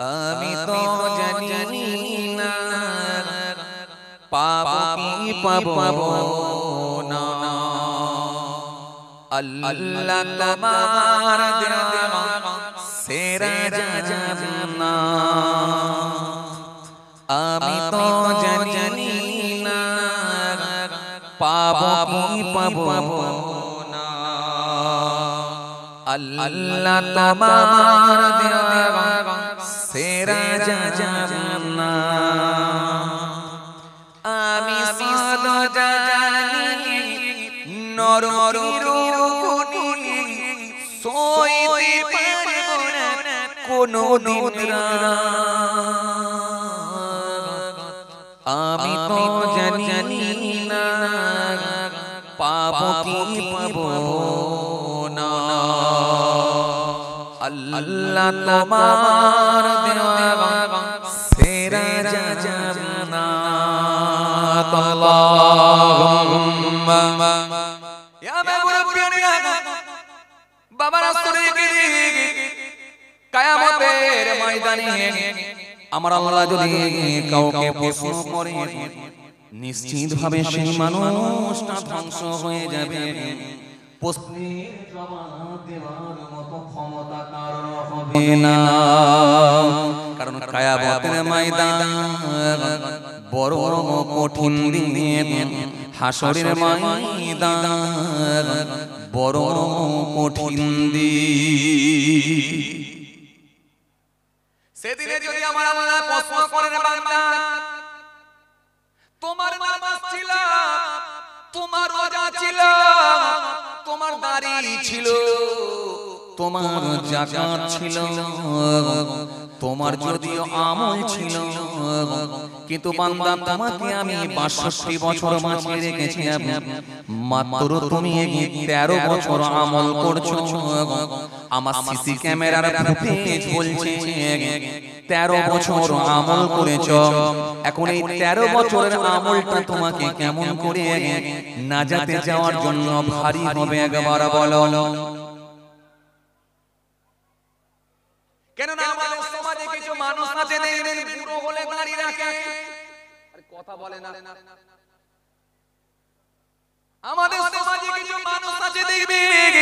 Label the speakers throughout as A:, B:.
A: আমি তো জানি না পাবো কি পাবো না, আল্লাহ তোমার দেওয়া সেরা জান্নাত। আমি তো জানি না পাবো কি পাবো না, আল্লাহ তোমার দেওয়া সেরা জান্নাত। আমি শুধু জানি নরকিরুনি সইতে পারবো না কোনো নিদ্রা। আমি তো জানি না পাবো কি পাবো না, আল্লাহ তোমার দেওয়া সেরা জান্নাত। আল্লাহুম্মা ইয়া মাবুরুবিনা বাবা রাসূলকে কিয়ামতের ময়দানে আমার আল্লাহ যদি কাউকে প্রশ্ন করে নিশ্চিত ভাবে সেই মানুষটা ধ্বংস হয়ে যাবে। প্রশ্নের জবাব দেওয়ার মতো ক্ষমতা কারণ হবে না, কারণ কিয়ামতের ময়দান বড় কঠিন দিন, হাসরের ময়দান বড় কঠিন দিন। সেদিনে যদি আমার আল্লাহ প্রশ্ন করেন বান্দা তোমার নামাজ ছিল, তোমার রোজা ছিল, তোমার দাড়ি ছিল, তোমার যাকাত ছিল, তোমার যদিও আমল ছিল, কিন্তু বান্দা তোমাকে আমি ৬২ বছর বাঁচিয়ে রেখেছি, মাত্র তুমি ১৩ বছর আমল করছো। আমার সিসি ক্যামেরার ফুটেজ বলছে ১৩ বছর আমল করেছো। এখন এই ১৩ বছরের আমলটা তোমাকে কেমন করে নাজাতে যাওয়ার জন্য ভারী হবে একবার বলো। কেন না আমাদের সমাজে কিছু মানুষ আছে দেখবেন বুড়ো হলে দাড়ি রাখে, আরে কথা বলে না। আমাদের সমাজে কিছু মানুষ আছে দেখবেন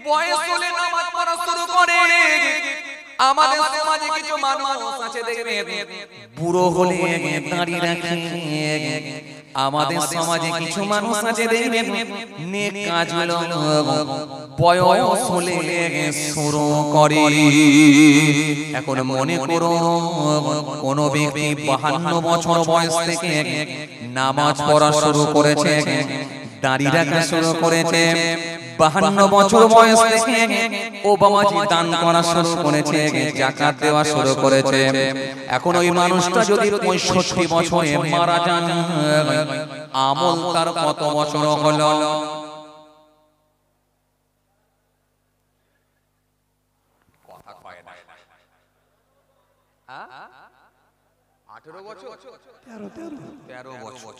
A: বয়স হলে নামাজ পড়া শুরু করে। আমাদের সমাজে কিছু মানুষ আছে দেখবেন বুড়ো হলে দাড়ি রাখে। আমাদের সমাজে কিছু মানুষ আছে দেখবেন নেক কাজগুলো বয়স হলে শুরু করে। এখন মনে করো কোন ব্যক্তি ৫২ বছর বয়স থেকে নামাজ পড়া শুরু করেছে, দাড়ি রাখা শুরু করেছে, ৫২ বছর বয়স থেকে ও বাবাজি দান করা শুরু করেছে, যাকাত দেওয়া শুরু করেছে। এখন ওই মানুষটা যদি ৬৫ বছরে মারা যান, আমল তার কত বছর হলো? কথা কয় না। ১৮ বছর ১৩ বছর।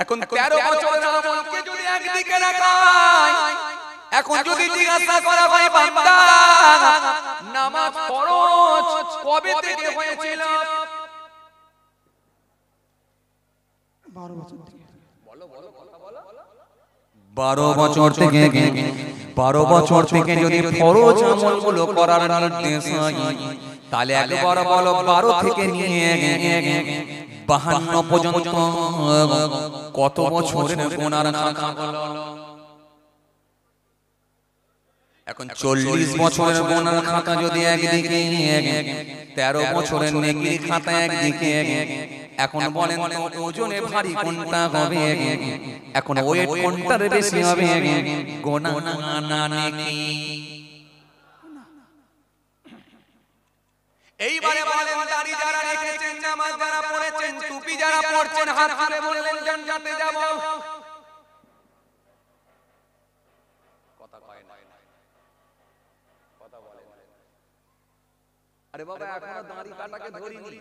A: এখন ১৩ বছরের আমলকে যদি একদিকে রাখা হয়, এখন যদি জিজ্ঞাসা করা হয় বান্দা নামাজ ফরজ কবে থেকে হয়েছিল?
B: 12 বছর থেকে।
A: বলো বলো কথা বলো। 12 বছর থেকে 12 বছর থেকে যদি ফরজ আমলগুলো করার নির্দেশ হয়, তাহলে একবার বলো ১২ থেকে নিয়ে ৫২ পর্যন্ত কত বছরের গুনার খাতা হলো? এখন ৪০ বছরের গুনার খাতা যদি একদিকে, ১৩ বছরের নেকির খাতা একদিকে, এখন বলেন তো ওজনে ভারী কোনটা হবে? এখন ওয়েট কোনটার বেশি হবে? গুনাহ না নেকি? এইবারে বলেন দাড়ি যারা রেখেছেন, নামাজ যারা পড়েছেন, টুপি যারা পড়ছেন, হাত তুলে বললেন জান্নাতে যাব। কথা কয় না, কথা বলে না। আরে বাবা এখনো দাড়ি কাটাকে ধরিনি,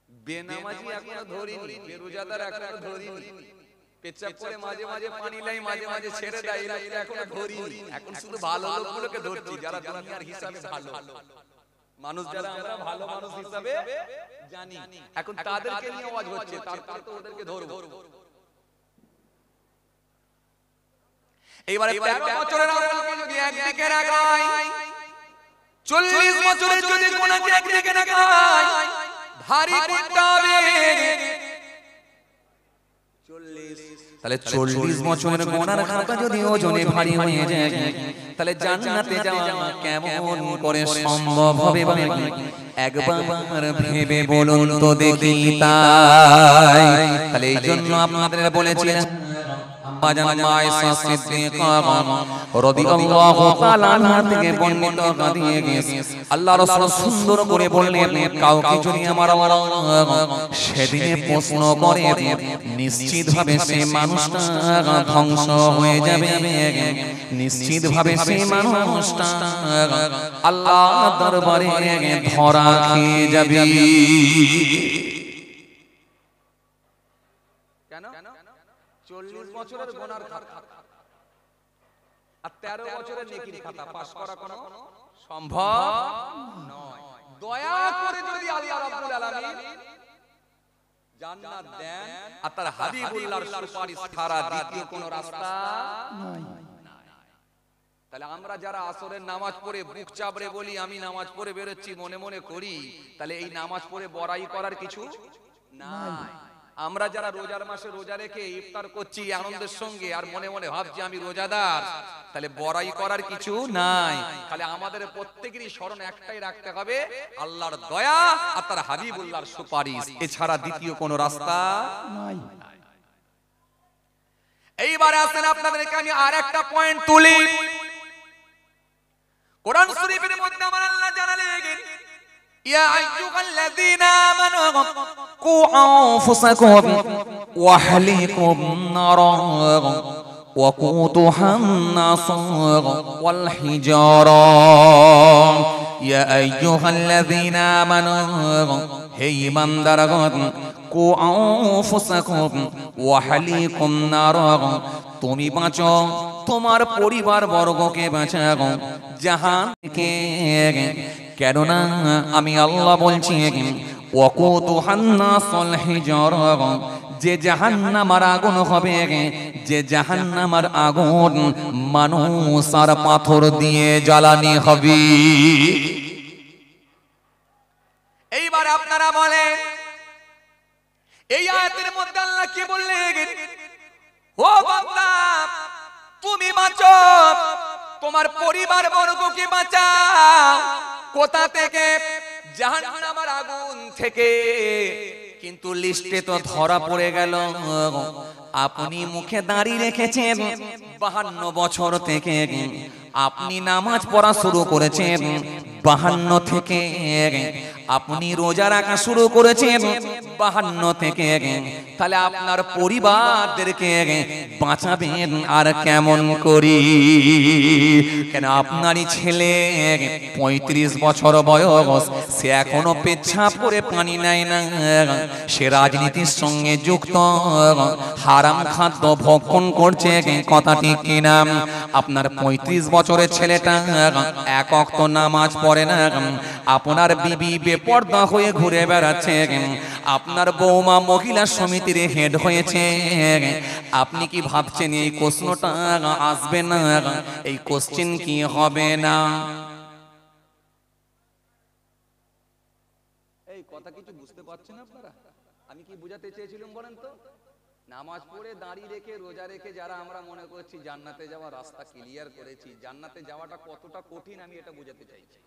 A: বেনামাজি এখনো ধরিনি, বেরোজাদার এখনো ধরিনি, পেচ্ছাপ করে মাঝে মাঝে পানি লাই, মাঝে মাঝে ছেড়ে দেয়, এখনো ধরিনি। এখন শুধু ভালো লোকগুলোকে ধরছি যারা দুনিয়ার হিসাবে ভালো। মানুষ যারা আমরা ভালো মানুষ হিসাবে জানি, এখন তাদেরকে নিয়ে আওয়াজ হচ্ছে, তারপরে তো ওদেরকে ধরবো। এইবারে 13 বছরের আমলকে যদি একদিকে রাখাই, 40 বছরে যদি কোনকে একদিকে রাখাই, ভারী করতে হবে 40। তাহলে 40 বছরের গোনার খাতা যদি ওজনে ভারী হয়ে যায়, তাহলে জান্নাতে যাওয়া কেমন করে সম্ভব হবে? একবার ভেবে বলুন তো দেখি তাই। তাহলে এই জন্য আপনাদের বলেছিলেন আল্লাহ রাসূল সুন্দর করে বললেন, কাউকে যদি আমার সেদিনে প্রশ্ন করে, নিশ্চিত ভাবে সেই মানুষটা ধ্বংস হয়ে যাবে, নিশ্চিত ভাবে সেই মানুষটা আল্লাহ দরবারে ধরা খেয়ে যাবে। কেন? 40 বছরের গুনার খাতা আর 13 বছরের নেকির খাতা পাস করা কোনো সম্ভব নয়। দয়া করে যদি আল্লাহ রাব্বুল আলামিন জান্নাত দেন আর তার হাবিবুল্লাহর সুপারিশ ছাড়া দ্বিতীয় কোনো রাস্তা নাই। তাহলে আমরা যারা আসরের নামাজ পড়ে বুক চাপড়ে বলি আমি নামাজ পড়ে বেরোচ্ছি, মনে মনে করি, তাহলে এই নামাজ পড়ে বড়াই করার কিছু নাই। আমরা যারা রোজার মাসে রোজা রেখে ইফতার করছি আনন্দের সঙ্গে আর মনে মনে ভাবছি আমি রোজাদার, তাহলে বড়াই করার কিছু নাই। তাহলে আমাদের প্রত্যেকেরই স্মরণ একটাই রাখতে হবে, আল্লাহর দয়া আর তার হাবিবুল্লাহর সুপারিশ, এছাড়া দ্বিতীয় কোনো রাস্তা নাই। এইবারে আসেন আপনাদেরকে আমি আর একটা পয়েন্ট তুলি। কোরআন শরীফের মধ্যে আমার আল্লাহ জানালেন, ইয়া আইয়ুহাল্লাযীনা আমানু কু আনফুসাকুম ওয়া আহলিকুম নারা ওয়া কুতুহান নাস ওয়াল হিজারা। ইয়া আইয়ুহাল্লাযীনা আমানু, হে ঈমানদারগণ, কু আনফুসাকুম ওয়া আহলিকুম নারা, তুমি বাঁচো, তোমার পরিবার বর্গকে বাঁচাও জাহান থেকে। কেননা আমি আল্লাহ বলছি, ওয়াকুতুহান নাসুল হিজারা, যে জাহান্নামের আগুন হবে, যে জাহান্নামের আগুন মানুষ আর পাথর দিয়ে জ্বালানি হবে। এইবার আপনারা বলেন, এই আয়াতের মধ্যে আল্লাহ কি বললেন? ও বান্দা, তুমি বাঁচো, তোমার পরিবার বর্গকে বাঁচাও। কোথা থেকে? জাহান্নামের আগুন থেকে। কিন্তু লিস্টে তো ধরা পড়ে গেল, আপনি মুখে দাঁড়ি রেখেছেন 52 বছর থেকে, আপনি নামাজ পড়া শুরু করেছেন 52 থেকে, আপনি রোজা রাখা শুরু করেছেন 52 থেকে, তাহলে আপনার পরিবারদেরকে বাঁচাবেন আর কেমন করি? কেন আপনারই ছেলে 35 বছর বয়স, সে এখনো পেচ্ছাপ করে পানি নেয় না, সে রাজনীতির সঙ্গে যুক্ত, হারাম খাদ্য ভক্ষণ করছে, কথা ঠিক কিনা? আপনার 35 বছরের ছেলেটা এক ওয়াক্ত নামাজ পড়ে না, আপনার বিবি বেপরদা হয়ে ঘুরে বেড়াচ্ছে, আপনার বৌমা মহিলা সমিতির হেড হয়েছে, আপনি কি ভাবছেন এই প্রশ্নটা আসবে না? এই কোশ্চেন কি হবে না? এই কথা কিছু বুঝতে পারছেন আপনারা? আমি কি বুঝাতে চেয়েছিলাম বলেন তো? নামাজ পড়ে দাঁড়িয়ে রেখে রোজা রেখে যারা আমরা মনে করছি জান্নাতে যাওয়ার রাস্তা ক্লিয়ার করেছি, জান্নাতে যাওয়াটা কতটা কঠিন আমি এটা বুঝাতে চাইছি।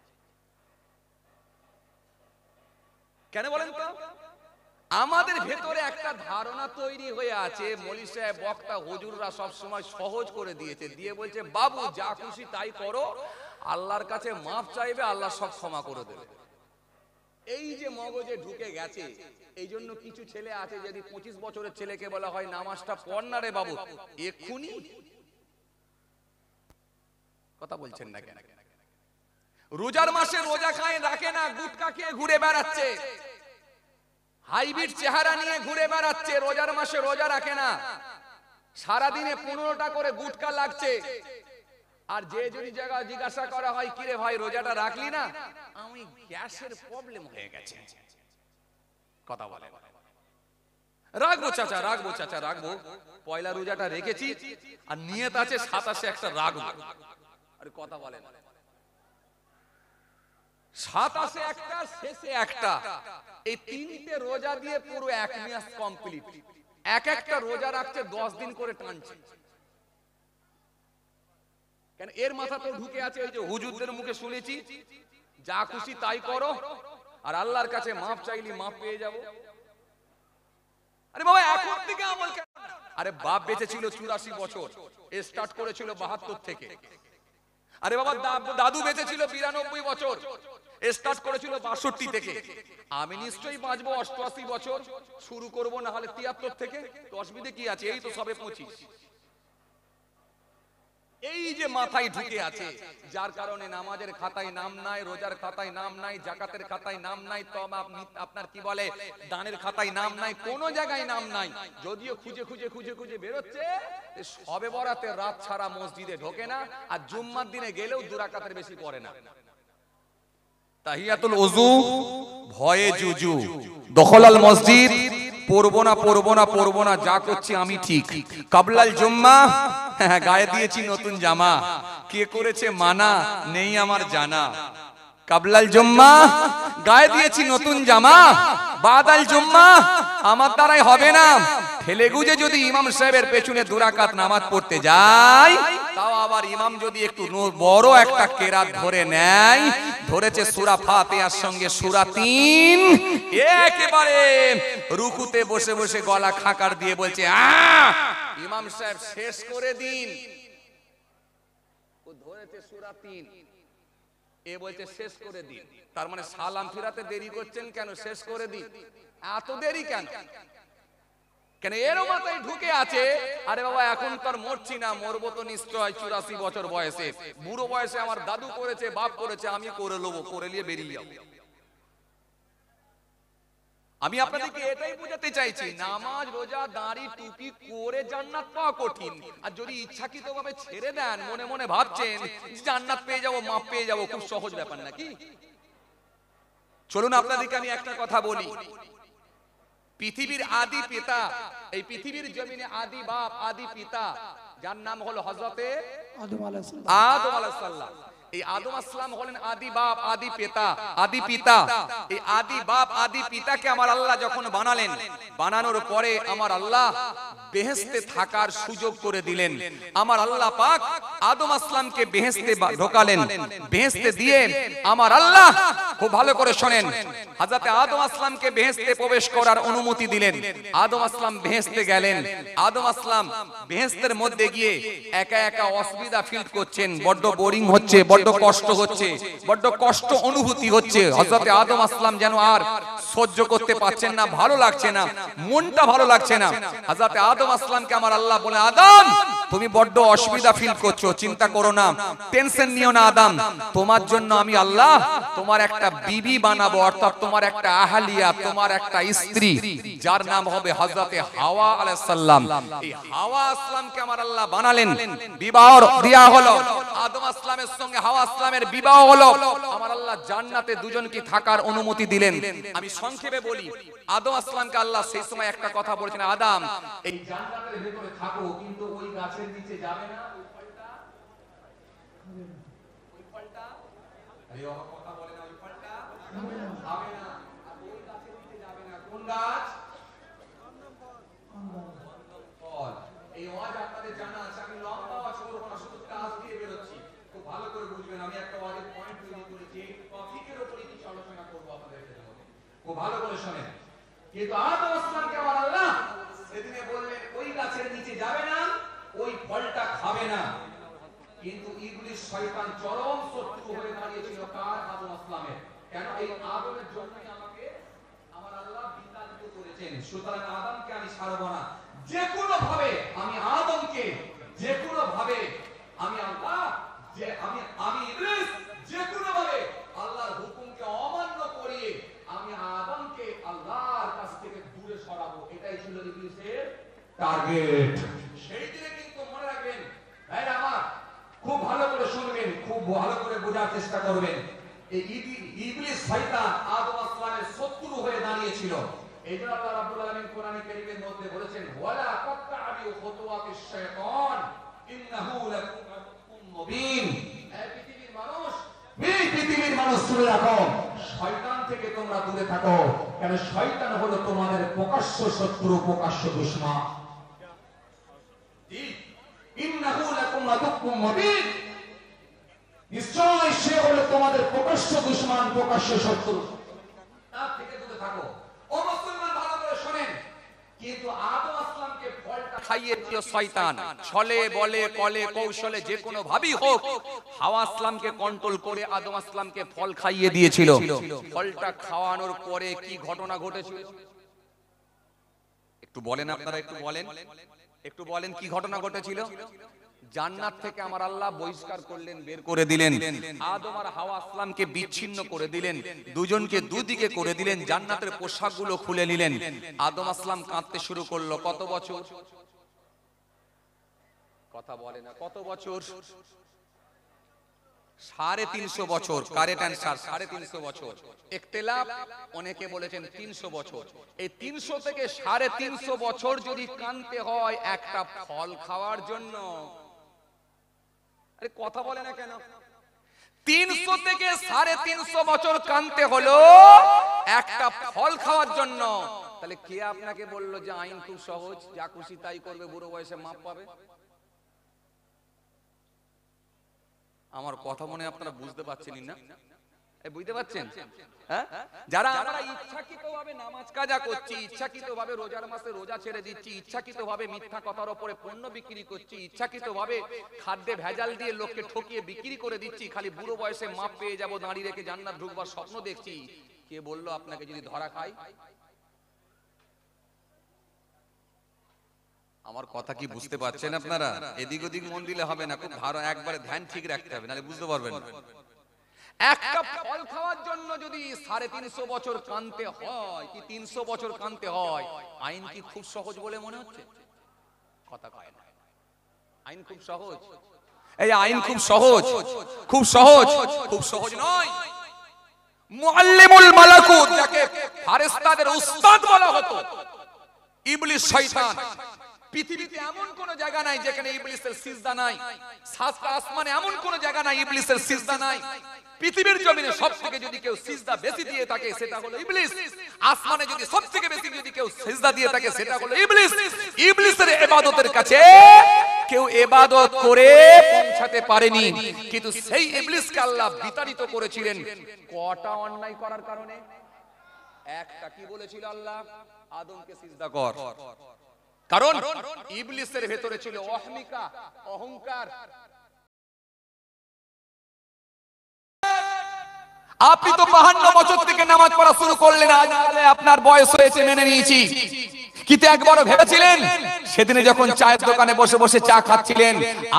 A: কেন বলেন তো? আমাদের ভেতরে একটা ধারণা তৈরি হয়ে আছে, মৌলভী সাহেব, বক্তা, হুজুররা সব সময় সহজ করে দিয়েছে, দিয়ে বলছে বাবু যা খুশি তাই করো, আল্লাহর কাছে মাফ চাইবে, আল্লাহ সব ক্ষমা করে দেবে। এই যে মগজে ঢুকে গেছে, এই জন্য কিছু ছেলে আছে, যদি 25 বছরের ছেলেকে বলা হয় নামাজটা পড় না রে বাবু, এক্ষুনি কথা বলছেন না কেন? রোজার মাসে রোজা খায় রাখে না, গুটকা খেয়ে ঘুরে বেড়াচ্ছে, হাইব্রিড চেহারা নিয়ে ঘুরে বেড়াচ্ছে, রোজার মাসে রোজা রাখে না, সারাদিনে 15টা করে গুটকা লাগছে, আর যে যদি জায়গা জিজ্ঞাসা করা হয় কিরে ভাই রোজাটা রাখলি না, আমি গ্যাসের প্রবলেম হয়ে গেছে, কথা বলে রাখবো চাচা রাখবো চাচা রাখবো, পয়লা রোজাটা রেখেছি আর নিয়ত আছে 27 একটা রাখবো, আরে কথা বলে 27 একটা শেষে একটা, এই তিনটে রোজা দিয়ে পুরো এক মাস কমপ্লিট। এক একটা রোজা রাখছে 10 দিন করে টানছে, কেন এর মাথা তো ঢুকে আছে ওই যে হুজুরদের মুখে শুনেছি যা খুশি তাই করো আর আল্লাহর কাছে মাপ চাইলি মাপ পেয়ে যাবো। আরে বাবা এখন থেকে আমল কেন? আরে বাপ বেঁচে ছিল 84 বছর, স্টার্ট করেছিল 72 থেকে। আরে বাবা দাদু বেঁচে ছিল 92 বছর, স্টার্ট করেছিল 62 থেকে। আমি নিশ্চয়ই বাঁচবো 88 বছর, শুরু করব না হলে 73 থেকে। তো অসুবিধে কি আছে? এই তো সবে 25। এই যে মাথায় ঢুকে আছে, যার কারণে নামাজের খাতায় নাম নাই, রোজার খাতায় নাম নাই, যাকাতের খাতায় নাম নাই, তো আপনার কি বলে দানের খাতায় নাম নাই, কোন জায়গায় নাম নাই। যদিও খুঁজে খুঁজে খুঁজে খুঁজে বেরোচ্ছে, সবে বরাতে রাত ছাড়া মসজিদে ঢোকে না, আর জুম্মার দিনে গেলেও 2 রাকাতের বেশি পড়ে না। তাহিয়াতুল ওযু ভয়ে জুজু, দখলাল মসজিদ পড়বো না পড়বো না পড়বো না, যা করছি আমি ঠিক। কাবলাল জুম্মা গায়ে দিয়েছি নতুন জামা, কে করেছে মানা নেই আমার জানা। কাবলাল জুম্মা গায়ে দিয়েছি নতুন জামা, বাদাল জুম্মা আমার দ্বারাই হবে না। ঠেলে গুজে যদি ইমাম সাহেবের পেছনে 2 রাকাত নামাজ পড়তে যায়, তাও আবার ইমাম যদি একটু বড় একটা কেরাত ধরে নেয়, ধরেছে সূরা ফাতিহার সঙ্গে সূরা 3, একেবারে রুকুতে বসে বসে গলা খাকার দিয়ে বলছে ইমাম সাহেব শেষ করে দিন। ও ধরেছে সূরা 3, এ বলছে শেষ করে দিন। তার মানে সালাম ফিরাতে দেরি করছেন কেন? শেষ করে দিন। এত দেরি কেন? কেন এরও মাথায় ঢুকে আছে আরে বাবা এখন তো আর মরছি না, মরবো তো নিশ্চয় 84 বছর বয়সে। বুড়ো বয়সে আমার দাদু করেছে, বাপ করেছে, আমি করে নেবো, করে নিয়ে বেরিয়ে যাবো। আমি আপনাদেরকে এটাই বোঝাতে চাইছি, নামাজ রোজা দাড়ি টুপি করে জান্নাত পাওয়া কঠিন। আর যদি ইচ্ছাকৃতভাবে ছেড়ে দেন, মনে মনে ভাবছেন জান্নাত পেয়ে যাবো, মাপ পেয়ে যাবো, খুব সহজ ব্যাপার নাকি? চলুন আপনাদেরকে আমি একটা কথা বলি। পৃথিবীর আদি পিতা, এই পৃথিবীর জমিনে আদি বাপ আদি পিতা, যার নাম হলো হযরতে আদম আলাইহিস সালাম। এই আদম আসলাম হলেন আদি বাপ আদি পিতা, আদি পিতা। এই আদি বাপ আদি পিতাকে আমার আল্লাহ যখন বানালেন, বানানোর পরে আমার আল্লাহ বেহেশতে থাকার সুযোগ করে দিলেন। আমার আল্লাহ পাক আদম আসলামকে বেহেশতে ঢোকালেন, বেহেশতে দিয়ে আমার আল্লাহ, খুব ভালো করে শুনেন, হযরত আদম আসলামকে বেহেশতে প্রবেশ করার অনুমতি দিলেন। আদম আসলাম বেহেশতে গেলেন। আদম আসলাম বেহেশতের মধ্যে গিয়ে একা একা অসুবিধা ফিল করছেন, বড্ড বোরিং হচ্ছে, বড্ড কষ্ট হচ্ছে, বড্ড কষ্ট অনুভূতি হচ্ছে। হযরত আদম আসলাম যেন আর সহ্য করতে পারছেন না, ভালো লাগছে না, মনটা ভালো লাগছে না। হযরত আদম আসলামকে আমার আল্লাহ বলে, আদম তুমি বড্ড অসুবিধা ফিল করছো, চিন্তা করো না, টেনশন নিও না আদম, তোমার জন্য আমি আল্লাহ তোমার একটা বিবি বানাবো, অর্থাৎ তোমার একটা আহলিয়া, তোমার একটা স্ত্রী, যার নাম হবে হযরতে হাওয়া আলাইহিস সালাম। এই হাওয়া আসলামকে আমার আল্লাহ বানালেন, বিবাহ দেয়া হলো, আদম আসলামের সঙ্গে হাওয়া আসলামের বিবাহ হলো। আমার আল্লাহ জান্নাতে দুজনকে থাকার অনুমতি দিলেন। আমি সংক্ষেপে বলি, আদম আসলামকে আল্লাহ সেই সময় একটা কথা বলেছেন, আদম এই জান্নাতের ভিতরে থাকো, কিন্তু ওই গাছের নিচে যাবে না, ওই ফলটা আরে ও কথা বলে না, ওই ফলটা খাবে না, আর ওই গাছের নিচে যাবে না। কোন গাছ? ফল। এই ওয়াজ আপনাদের জানা আছে, আমি লম্বা ওয়াজ করব না, শুধু কাজ দিয়ে বেরোচ্ছি, খুব ভালো করে বুঝবেন। আমি একটা ওয়াজের পয়েন্ট তৈরি করেছি, টপিকের উপরে কিছু আলোচনা করব আপনাদের সাথে, খুব ভালো করে শুনেন। কিন্তু আদম আসলামকে আমার আল্লাহ সেদিনে বললেন ওই গাছের নিচে যাবে না, ওই ফলটা খাবে না। কিন্তু ইবলিস শয়তান চরম শত্রু হয়ে দাঁড়িয়েছিল কার? আদম আসলামের। কেন? এই আদমের জন্যই আমাকে আমার আল্লাহ বিতাড়িত করেছেন। সুতরাং আদমকে আমি ছাড়ব না, যে কোনো ভাবে আমি আদমকে, যে কোনো ভাবে আমি আল্লাহ, যে আমি ইবলিস যে কোনো ভাবে আল্লাহর হুকুমকে অমান্য করিয়ে আমি আদমকে আল্লাহর কাছ থেকে দূরে সরাবো। এটাই ছিল ইবলিসের টার্গেট। সেই দিনে কিন্তু মনে রাখবেন ভাইরা আমার, খুব ভালো করে চেষ্টা করবেন। এই ইবলিস শয়তান আদম আসলামের শত্রু হয়ে দাঁড়িয়েছিল। এই জন্য আল্লাহ রাব্বুল আলামিন কোরআনে কারীমের মধ্যে বলেছেন ওয়ালা তাত্তাবিউ খুতুওয়াতিশ শাইতান ইন্নাহু লাকুম মুবিন। এই পৃথিবীর মানুষ শুনে রাখো, শয়তান থেকে তোমরা দূরে থাকো, কারণ শয়তান হলো তোমাদের প্রকাশ্য শত্রু, প্রকাশ্য দুশমন। ইন্নাহু লাকুম আদুউম মুবিন, নিশ্চয় সে হলো তোমাদের প্রকাশ্য দুশমন, প্রকাশ্য শত্রু, তার থেকে দূরে থাকো। ও মুসলমান ভালো করে শুনেন, কিন্তু আদম আসলামকে ফলটা খাইয়ে দিল শয়তান। ছলে বলে কলে কৌশলে যে কোনো ভাবেই হোক হাওয়া আসলামকে কন্ট্রোল করে আদম আসলামকে ফল খাইয়ে দিয়েছিল। ফলটা খাওয়ানোর পরে কি ঘটনা ঘটেছিল একটু বলেন আপনারা, একটু বলেন কি ঘটনা ঘটেছিল। জান্নাত থেকে আমার আল্লাহ বহিষ্কার করলেন, বের করে দিলেন। আদম আর হাওয়া আসলামকে বিচ্ছিন্ন করে দিলেন, দুজনকে দুদিকে করে দিলেন, জান্নাতের পোশাকগুলো খুলে নিলেন। আদম আসলাম কাঁদতে শুরু করলো। কত বছর? কথা বলে না, কত বছর? 350 বছর। কারেক্ট অ্যানসার 350 বছর। ইখতিলাফ, অনেকে বলেছেন 300 বছর। এই 300 থেকে 350 বছর যদি কাঁদতে হয় একটা ফল খাওয়ার জন্য, আরে কথা বলে না কেন? 300 থেকে 350 বছর কাঁদতে হলো একটা ফল খাওয়ার জন্য। তাহলে কে আপনাকে বললো যে আইন খুব সহজ, যা খুশি তাই করবে, বুড়ো বয়সে মাপ পাবে? আমার কথা মনে আপনারা বুঝতে পারছেন না? বুঝতে পারছেন? হ্যাঁ, যারা আমরা ইচ্ছাকৃতভাবে নামাজ কাজা করছি, ইচ্ছাকৃতভাবে রোজার মাসে রোজা ছেড়ে দিচ্ছি, ইচ্ছাকৃতভাবে মিথ্যা কথার উপরে পণ্য বিক্রি করছি, ইচ্ছাকৃতভাবে খাদ্যে ভেজাল দিয়ে লোককে ঠকিয়ে বিক্রি করে দিচ্ছি, খালি বুড়ো বয়সে মাপ পেয়ে যাব, দাঁড়িয়ে রেখে জান্নাত ঢুকবার স্বপ্ন দেখছি। কে বললো আপনাকে যদি ধরা খায়? আমার কথা কি বুঝতে পারছেন আপনারা? এদিক ওদিক মন দিলে হবে না, খুব একবারে ধ্যান ঠিক রাখতে হবে, নাহলে বুঝতে পারবেন না। একটা ফল খাওয়ার জন্য যদি 350 বছর কাঁদতে হয় কি 300 বছর কাঁদতে হয়, আইন কি খুব সহজ বলে মনে হচ্ছে? কথা কয় না। আইন খুব সহজ? এই আইন খুব সহজ? খুব সহজ? খুব সহজ নয়। মুআল্লিমুল মালাকুত, যাকে ফেরেশতাদের উস্তাদ বলা হতো, ইবলিস শয়তান। পৃথিবীতে এমন কোন জায়গা নাই যেখানে ইবলিসের সিজদা নাই। সাত আসমানে এমন কোন জায়গা নাই ইবলিসের সিজদা নাই। পৃথিবীর জমিনে সবথেকে যদি কেউ সিজদা বেশি দিয়ে থাকে সেটা হলো ইবলিস। আসমানে যদি সবথেকে বেশি যদি কেউ সিজদা দিয়ে থাকে সেটা হলো ইবলিস। ইবলিসের ইবাদতের কাছে কেউ ইবাদত করে পৌঁছাতে পারেনি, কিন্তু সেই ইবলিসকে আল্লাহ বিতাড়িত করেছিলেন কটা অন্যায় করার কারণে? একটা। কি বলেছিল আল্লাহ? আদমকে সিজদা কর। কারণ ইবলিসের ভেতরে ছিল অহমিকা, অহংকার। আপনি তো 52 বছর থেকে নামাজ পড়া শুরু করলেন, আজ আপনার বয়স হয়েছে মেনে নিয়েছি, কিন্তু একবারও ভেবেছিলেন সেদিনে যখন চায়ের দোকানে বসে বসে চা খাচ্ছিলেন,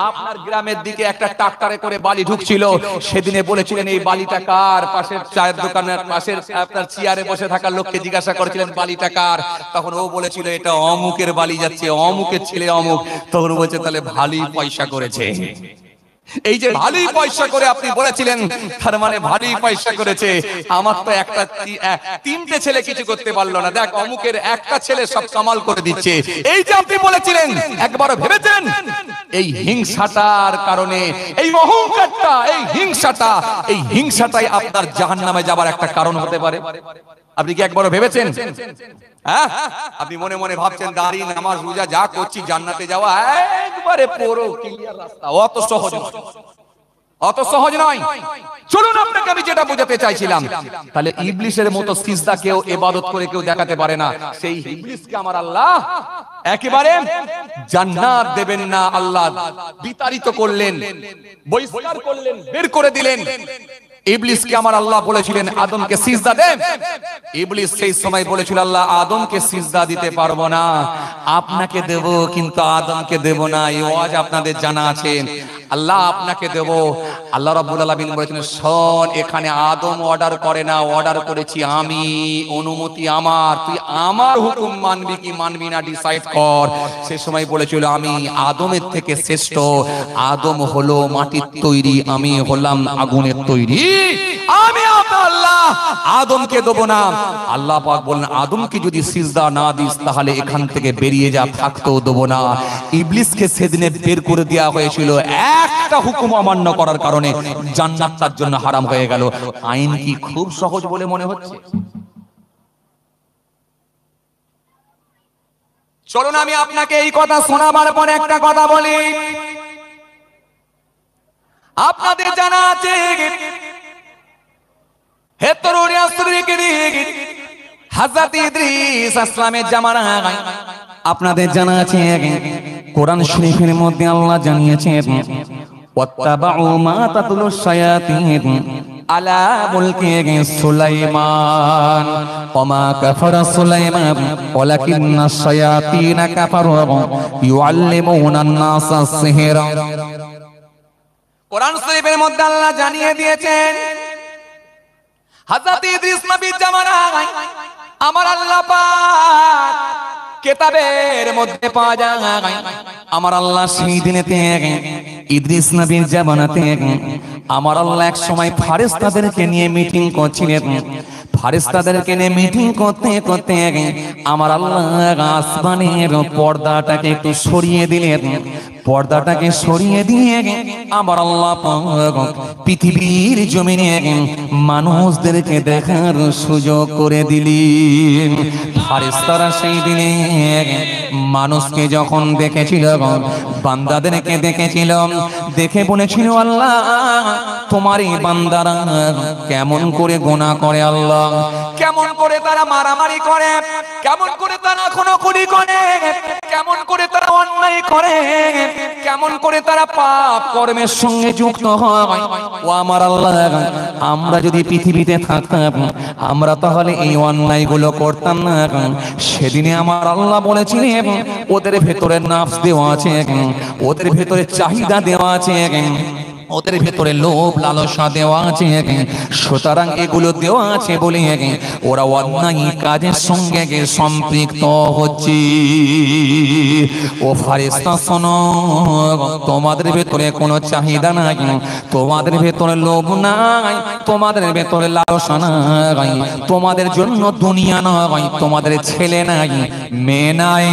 A: আপনার গ্রামের দিকে একটা ট্রাক্টরে করে বালি ঢুকছিল, সেদিনে বলেছিলেন এই বালিটা কার? পাশের চায়ের দোকানের পাশের আপনার চেয়ারে বসে থাকা লোককে জিজ্ঞাসা করেছিলেন বালিটা কার? তখন ও বলেছিল এটা অমুকের বালি যাচ্ছে, অমুকের ছেলে অমুক। তখন বলছে তাহলে ভালোই পয়সা করেছে। এই যে ভালোই পয়সা করে আপনি বলেছিলেন, তার মানে ভালোই পয়সা করেছে। আমার তো একটা 3টে ছেলে কিছু করতে পারলো না, দেখ অমুকের একটা ছেলে সব কামাল করে দিচ্ছে। এই যে আপনি বলেছিলেন, একবারও ভেবেছেন এই হিংসাটার কারণে, এই অহংকারটা, এই হিংসাটাই আপনার জাহান্নামে যাবার একটা কারণ হতে পারে? আপনি কি একবারও ভেবেছেন? হ্যাঁ, আপনি মনে মনে ভাবছেন দাঁড়ি নামাজ রোজা যা করছি জান্নাতে যাওয়া একবারে পুরো ক্লিয়ার রাস্তা। অত সহজ নয়, অত সহজ নয়। চলুন আপনাকে আমি যেটা বোঝাতে চাইছিলাম, তাহলে ইবলিসের মতো সিজদা কেউ ইবাদত করে কেউ দেখাতে পারে না। সেই ইবলিসকে আমার আল্লাহ একেবারে জান্নাত দেবেন না, আল্লাহ বিতাড়িত করলেন, বহিষ্কার করলেন, বের করে দিলেন। ইবলিসকে আমার আল্লাহ বলেছিলেন আদমকে সিজদা দে। ইবলিস সেই সময় বলেছিল আল্লাহ আদমকে সিজদা দিতে পারবো না, আপনাকে দেব, কিন্তু আদমকে দেব না। এই ওয়াজ আপনাদের জানা আছে। আল্লাহ আপনাকে দেব। আল্লাহ রাব্বুল আলামিন বলেছিলেন শোন, এখানে আদম অর্ডার করে না, অর্ডার করেছি আমি, অনুমতি আমার, তুই আমার হুকুম মানবি কি মানবি না ডিসাইড কর। সে সময় বলেছিল আমি আদমের থেকে শ্রেষ্ঠ, আদম হলো মাটির তৈরি, আমি হলাম আগুনের তৈরি, আমি আল্লাহ আদমকে দেবো না। আল্লাহ পাক বললেন আদমকে যদি সিজদা না দিস তাহলে এখান থেকে বেরিয়ে যা, থাকতেও দেবো না। ইবলিসকে সেদিনে বের করে দেওয়া হয়েছিল একটা হুকুম অমান্য করার কারণে, জান্নাত তার জন্য হারাম হয়ে গেল। আইন কি খুব সহজ বলে মনে হচ্ছে? চলুন আমি আপনাকে এই কথা শোনাবার পরে একটা কথা বলি। আপনাদের জানা আছে হে তরুণী হযরত ইদ্রিস আসলামের জামানায়, আপনাদের জানা আছে কোরআন শরীফের মধ্যে আল্লাহ জানিয়েছেন ওয়াত্তাবাউ মা তাতলুশ শায়াতিন আলা মুলকি সুলাইমান ওমা কাফারা সুলাইমান ওয়ালাকিন্নাশ শায়াতিন কাফারু ইউআল্লিমুনান নাসা সিহরা। কোরআন শরীফের মধ্যে আল্লাহ জানিয়ে দিয়েছেন হযরত ইদ্রিস নবীর জামানায় আমার আল্লাহ পাক কিতাবের মধ্যে পাওয়া যায়, আমার আল্লাহ সেই দিনেতে ইদ্রিস নবীর জামানাতে আমার আল্লাহ এক সময় ফেরেশতাদেরকে নিয়ে মিটিং করছিলেন। ফেরেশতাদেরকে নিয়ে মিটিং করতে করতে আমার আল্লাহ আসমানের পর্দাটাকে একটু সরিয়ে দিলেন। পর্দাটাকে সরিয়ে দিয়ে আমার আল্লাহ পৃথিবীর জমিনে মানুষদেরকে দেখার সুযোগ করে দিলেন। ফেরেশতারা সেই দিনে মানুষকে যখন দেখেছিল, বান্দাদেরকে দেখেছিল, দেখে বলেছিল আল্লাহ তোমার এই বান্দারা কেমন করে গুনাহ করে, আল্লাহ কেমন করে তারা মারামারি করে, কেমন করে তারা খুনোখুনি করে, কেমন করে তারা অন্যায় করে, কেমন করে তারা পাপ কর্মের সঙ্গে যুক্ত হয়। ও আমার আল্লাহ আমরা যদি পৃথিবীতে থাকতাম আমরা তাহলে এই অন্যায়গুলো করতাম না। সেদিনে আমার আল্লাহ বলেছিলেন ওদের ভেতরে নাফস দেওয়া আছে, ওদের ভেতরে চাহিদা দেওয়া আছে, ওদের ভেতরে লোভ লালসা দেওয়া আছে, সুতরাং এগুলো দেওয়া আছে বলে ওরা অন্যায় কাজের সঙ্গে সম্পৃক্ত হচ্ছে। ও ফেরেশতা শোনো, তোমাদের ভেতরে কোনো চাহিদা নাই, তোমাদের ভেতরে লোভ নাই, তোমাদের ভেতরে লালসা নাই, তোমাদের জন্য দুনিয়া নয়, তোমাদের ছেলে নাই, মেয়ে নাই,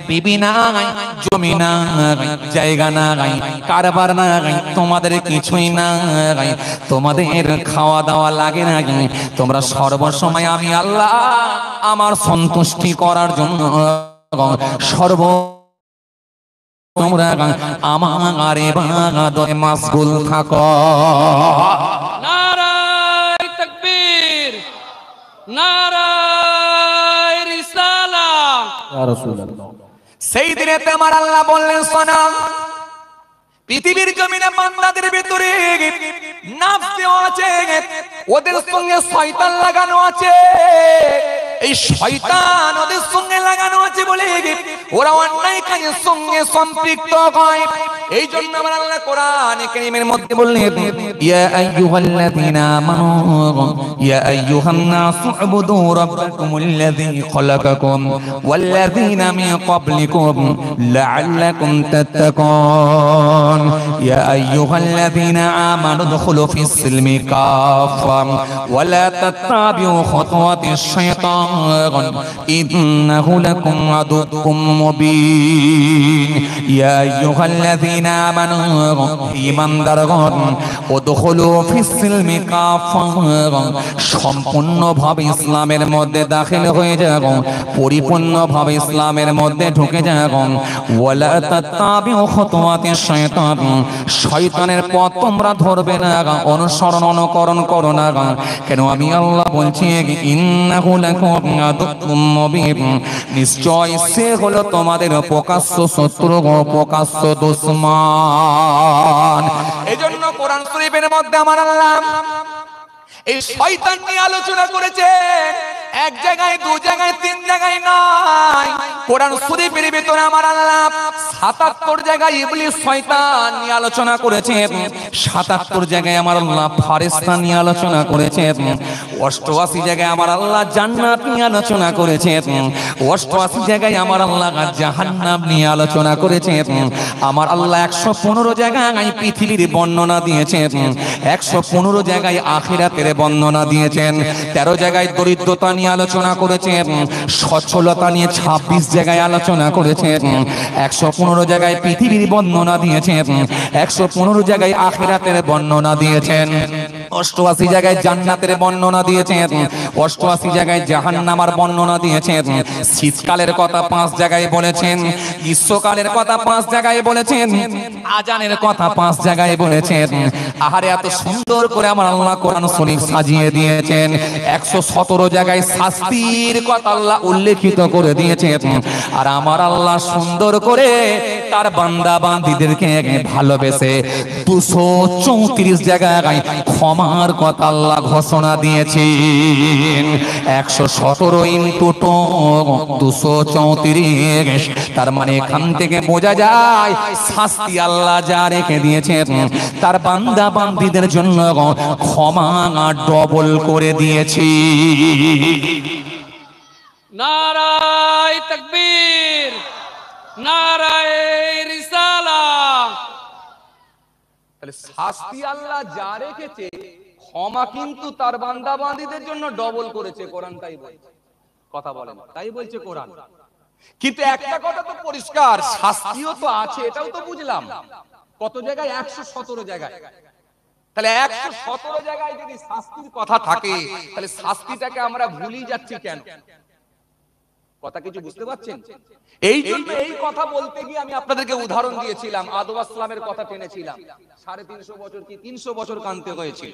A: বিবি নাই, জমি নাই, জায়গা নাই, কারবার নাই, তোমাদের কিছুই নাই, তোমাদের খাওয়া দাওয়া লাগে না, তোমরা সর্বসময় আমি আল্লাহ আমার সন্তুষ্টি করার জন্য সর্ব তোমরা আমার ইবাদতে মাশগুল থাকো।
C: নারায়ে তাকবীর, নারায়ে রিসালাত। ইয়া রাসূলুল্লাহ।
A: সেই দিনে আমার আল্লাহ বললেন শোনো, পৃথিবীর জমিনে বান্দাদের ভিতরে নাফস দেওয়া আছে, ওদের সঙ্গে শয়তান লাগানো আছে। এই শয়তান ওদের সঙ্গে লাগানো আছে বলে ওরা অন্যায় কাজের সঙ্গে সম্পৃক্ত হয়। এই জন্য আমার আল্লাহ কোরআনে কারীমের মধ্যে বললেন ইয়া আইয়ুহাল্লাযীনা আমানু ইয়া আইয়ুহান নাসু উবুদু রাব্বাকুমুল্লাযী খালাকাকুম ওয়াল্লাযীনা মিন ক্বাবলিকুম লাআল্লাকুম তাত্তাকুন ইয়া আইয়ুহাল্লাযীনা আমানু দুখুলু ফিস সিলমি কাফা ওয়া লা তাত্তাবিউ খুতুওয়াতিশ শাইতান ইন্নাহু লাকুম আদুউম মুবিন ইয়া আইয়ুহাল্লাযীনা আমানু ঈমানদারগণ উদখুলু ফিস সিলমি কাফা, সম্পূর্ণভাবে ইসলামের মধ্যে দাখিল হয়ে যাও, পরিপূর্ণভাবে ইসলামের মধ্যে ঢুকে যাও। ওয়ালা তাত্তাবিউ খুতুওয়াতিশ শাইতান, শয়তানের পথ তোমরা ধরবে না, অনুসরণ অনুকরণ করো না। কেন আমি আল্লাহ বলছি ইন্নাহু লাকুম আদুউম মুবিন, নিশ্চয় সে হলো তোমাদের প্রকাশ্য শত্রু, প্রকাশ্য দুশমন। এজন্য কোরআন শরীফের মধ্যে আমার আল্লাহ এই শয়তান নিয়ে আলোচনা করেছে, এক জায়গায়, দু জায়গায়, তিন জায়গায় নয়, কোরআন শরীফের ভিতরে আমার আল্লাহ 77 জায়গায় ইবলিস শয়তান নিয়ে আলোচনা করেছেন, 77 জায়গায় আমার আল্লাহ ফেরেশতা নিয়ে আলোচনা করেছেন, 88 জায়গায় আমার আল্লাহ জান্নাত নিয়ে আলোচনা করেছেন, 88 জায়গায় আমার আল্লাহ জাহান্নাম নিয়ে আলোচনা করেছেন। আমার আল্লাহ 115 জায়গায় পৃথিবীর বর্ণনা দিয়েছেন, 115 জায়গায় আখিরাতের বর্ণনা দিয়েছেন, 13 জায়গায় দরিদ্রতা নিয়ে আলোচনা করেছেন, সচ্ছলতা নিয়ে 26 জায়গায় আলোচনা করেছেন, 115 জায়গায় পৃথিবীর বর্ণনা দিয়েছেন, 115 জায়গায় আখিরাতের বর্ণনা দিয়েছেন, 88 জায়গায় জান্নাতের বর্ণনা দিয়েছেন, 88 জায়গায় জাহান্নামের বর্ণনা দিয়েছেন। শীতকালের কথা 5 জায়গায় বলেছেন, গ্রীষ্মকালের কথা 5 জায়গায় বলেছেন, আজানের কথা 5 জায়গায় বলেছেন। আহারে এত সুন্দর করে আমার আল্লাহ কোরআন শরীফ সাজিয়ে দিয়েছেন। 117 জায়গায় শাস্তির কথা আল্লাহ উল্লেখিত করে দিয়েছেন। আর আমার আল্লাহ সুন্দর করে তার বান্দা বান্দীদেরকে ভালোবেসে 234 জায়গায় ক্ষমার কথা আল্লাহ ঘোষণা দিয়েছেন। 117 ইনটু 234, তার মানে এখান থেকে বোঝা যায় শাস্তি আল্লাহ যা রেখে দিয়েছেন তার বান্দা বান্দীদের জন্য ক্ষমা ডবল করে দিয়েছি।
C: নারায়ে তাকবীর, নারায়ে রিসালাত।
A: তাহলে শাস্তি আল্লাহ যা রেখেছে ক্ষমা কিন্তু তার বান্দা বান্দীদের জন্য ডবল করেছে। কোরআন তাই বলছে, কথা বলেন, তাই বলছে কোরআন। কিন্তু একটা কথা তো পরিষ্কার, শাস্তিও তো আছে, এটাও তো বুঝলাম। কত জায়গায়? 117 জায়গায়। তাহলে 117 জায়গায় যদি শাস্তির কথা থাকে তাহলে শাস্তিটাকে আমরা ভুলেই যাচ্ছি কেন? কথা কিছু বুঝতে পারছেন? এই জন্য এই কথা বলতে গিয়ে আমি আপনাদেরকে উদাহরণ দিয়েছিলাম, আদম আলাইহিস সালামের কথা টেনেছিলাম। 350 বছর কি 300 বছর কাঁদতে হয়েছিল।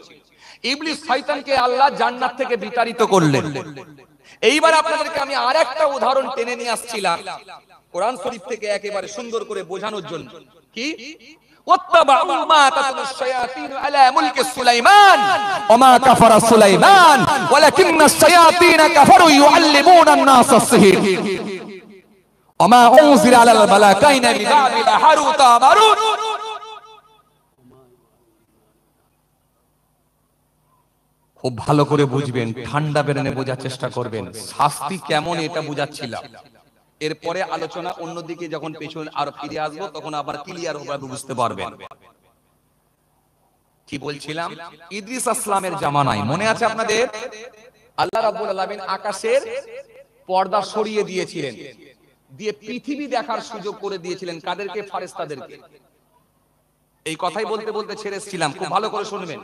A: ইবলিস শয়তানকে আল্লাহ জান্নাত থেকে বিতাড়িত করলেন। এইবার আপনাদেরকে আমি আরেকটা উদাহরণ টেনে নিয়ে আসছিলাম কোরআন শরীফ থেকে একেবারে সুন্দর করে বোঝানোর জন্য। কি? ওয়াত্তাবাউ মা তাতলু শায়াতিন আলা মুলকি সুলাইমান ওয়া মা কাফারা সুলাইমান ওয়ালাকিন্নাস শায়াতিন কাফারু ইউআল্লিমুনা আন-নাসা আস-সিহর ওয়া মা উনজিলা আলাল মালাকাইনি বিবাবিল হারুত ওয়া মারুত। খুব ভালো করে বুঝবেন, ঠান্ডা বেরেনে বোঝার চেষ্টা করবেন শাস্তি কেমন এটা বুঝাচ্ছিলাম। এরপরে আলোচনা অন্যদিকে যখন পেছনে আর ফিরে আসবো তখন আবার ক্লিয়ার হবে, বুঝতে পারবেন। কি বলছিলাম? ইদ্রিস আসলামের জামানায় মনে আছে আপনাদের, আল্লাহ রাব্বুল আলামিন আকাশের পর্দা সরিয়ে দিয়েছিলেন, দিয়ে পৃথিবী দেখার সুযোগ করে দিয়েছিলেন। কাদেরকে? ফেরেশতাদেরকে। এই কথাই বলতে বলতে ছেড়ে এসেছিলাম, খুব ভালো করে শুনবেন।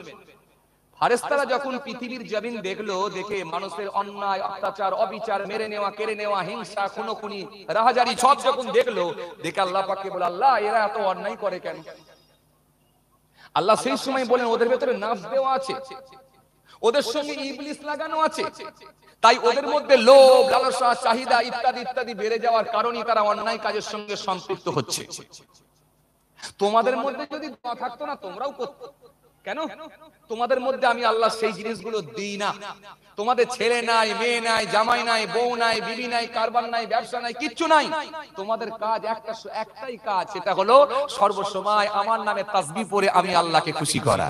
A: ফেরেশতারা যখন পৃথিবীর জমিন দেখলো, দেখে মানুষের অন্যায় অত্যাচার অবিচার, মেরে নেওয়া কেড়ে নেওয়া, হিংসা খুনোখুনি রাহাজারি সব যখন দেখলো, দেখে আল্লাহ পাককে বলে, আল্লাহ এরা এত অন্যায় করে কেন? আল্লাহ সেই সময় বলেন, ওদের ভেতরে নাফস দেওয়া আছে, ওদের সঙ্গে ইবলিস লাগানো আছে, তাই ওদের মধ্যে লোভ লালসা চাহিদা ইত্যাদি ইত্যাদি বেড়ে যাওয়ার কারণেই তারা অন্যায় কাজের সঙ্গে সম্পৃক্ত হচ্ছে। তোমাদের মধ্যে যদি দোয়া থাকতো না তোমরাও করতে। কেন? তোমাদের মধ্যে আমি আল্লাহ সেই জিনিসগুলো দিই না। তোমাদের ছেলে নাই, মেয়ে নাই, জামাই নাই, বউ নাই, বিবি নাই, কারবার নাই, ব্যবসা নাই, কিচ্ছু নাই। তোমাদের কাজ একটাই কাজ, সেটা হলো সর্বসময় আমার নামে তাসবিহ পড়ে আমি আল্লাহকে খুশি করা।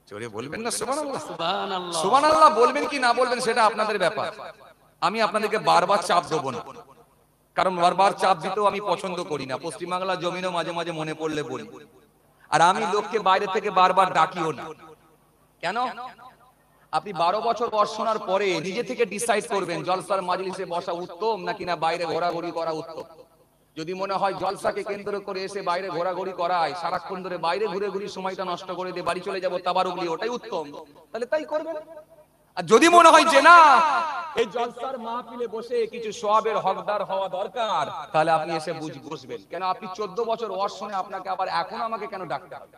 A: জোরে বলবেন না সুবহানাল্লাহ?
C: সুবহানাল্লাহ।
A: সুবহানাল্লাহ বলবেন কি না বলবেন সেটা আপনাদের ব্যাপার। আমি আপনাদেরকে বারবার চাপ দেব না, কারণ বারবার চাপ দিতেও আমি পছন্দ করি না। পশ্চিমবাংলার জমিনও মাঝে মাঝে মনে পড়লে বলি। আর আমি লোককে বাইরে থেকে বারবার ডাকিও না। কেন? আপনি 12 বছর বয়স শোনার পরে নিজে থেকে ডিসাইড করবেন জলসার মাজলিসে বসা উত্তম নাকি না বাইরে ঘোরাঘুরি করা উত্তম। যদি মনে হয় জলসাকে কেন্দ্র করে এসে বাইরে ঘোরাঘুরি করায়, সারাক্ষণ ধরে বাইরে ঘুরে ঘুরে সময়টা নষ্ট করে দিয়ে বাড়ি চলে যাবো তাবারুক নিয়ে, ওটাই উত্তম, তাহলে তাই করবেন। আর যদি মনে হয় যে না এই জলসার মাহফিলে বসে কিছু সওয়াবের হকদার হওয়া দরকার, তাহলে আপনি এসে বসবেন। কেন? আপনি 14 বছর ওয়াজ শুনে আপনাকে আবার এখন আমাকে কেন ডাকতে হবে?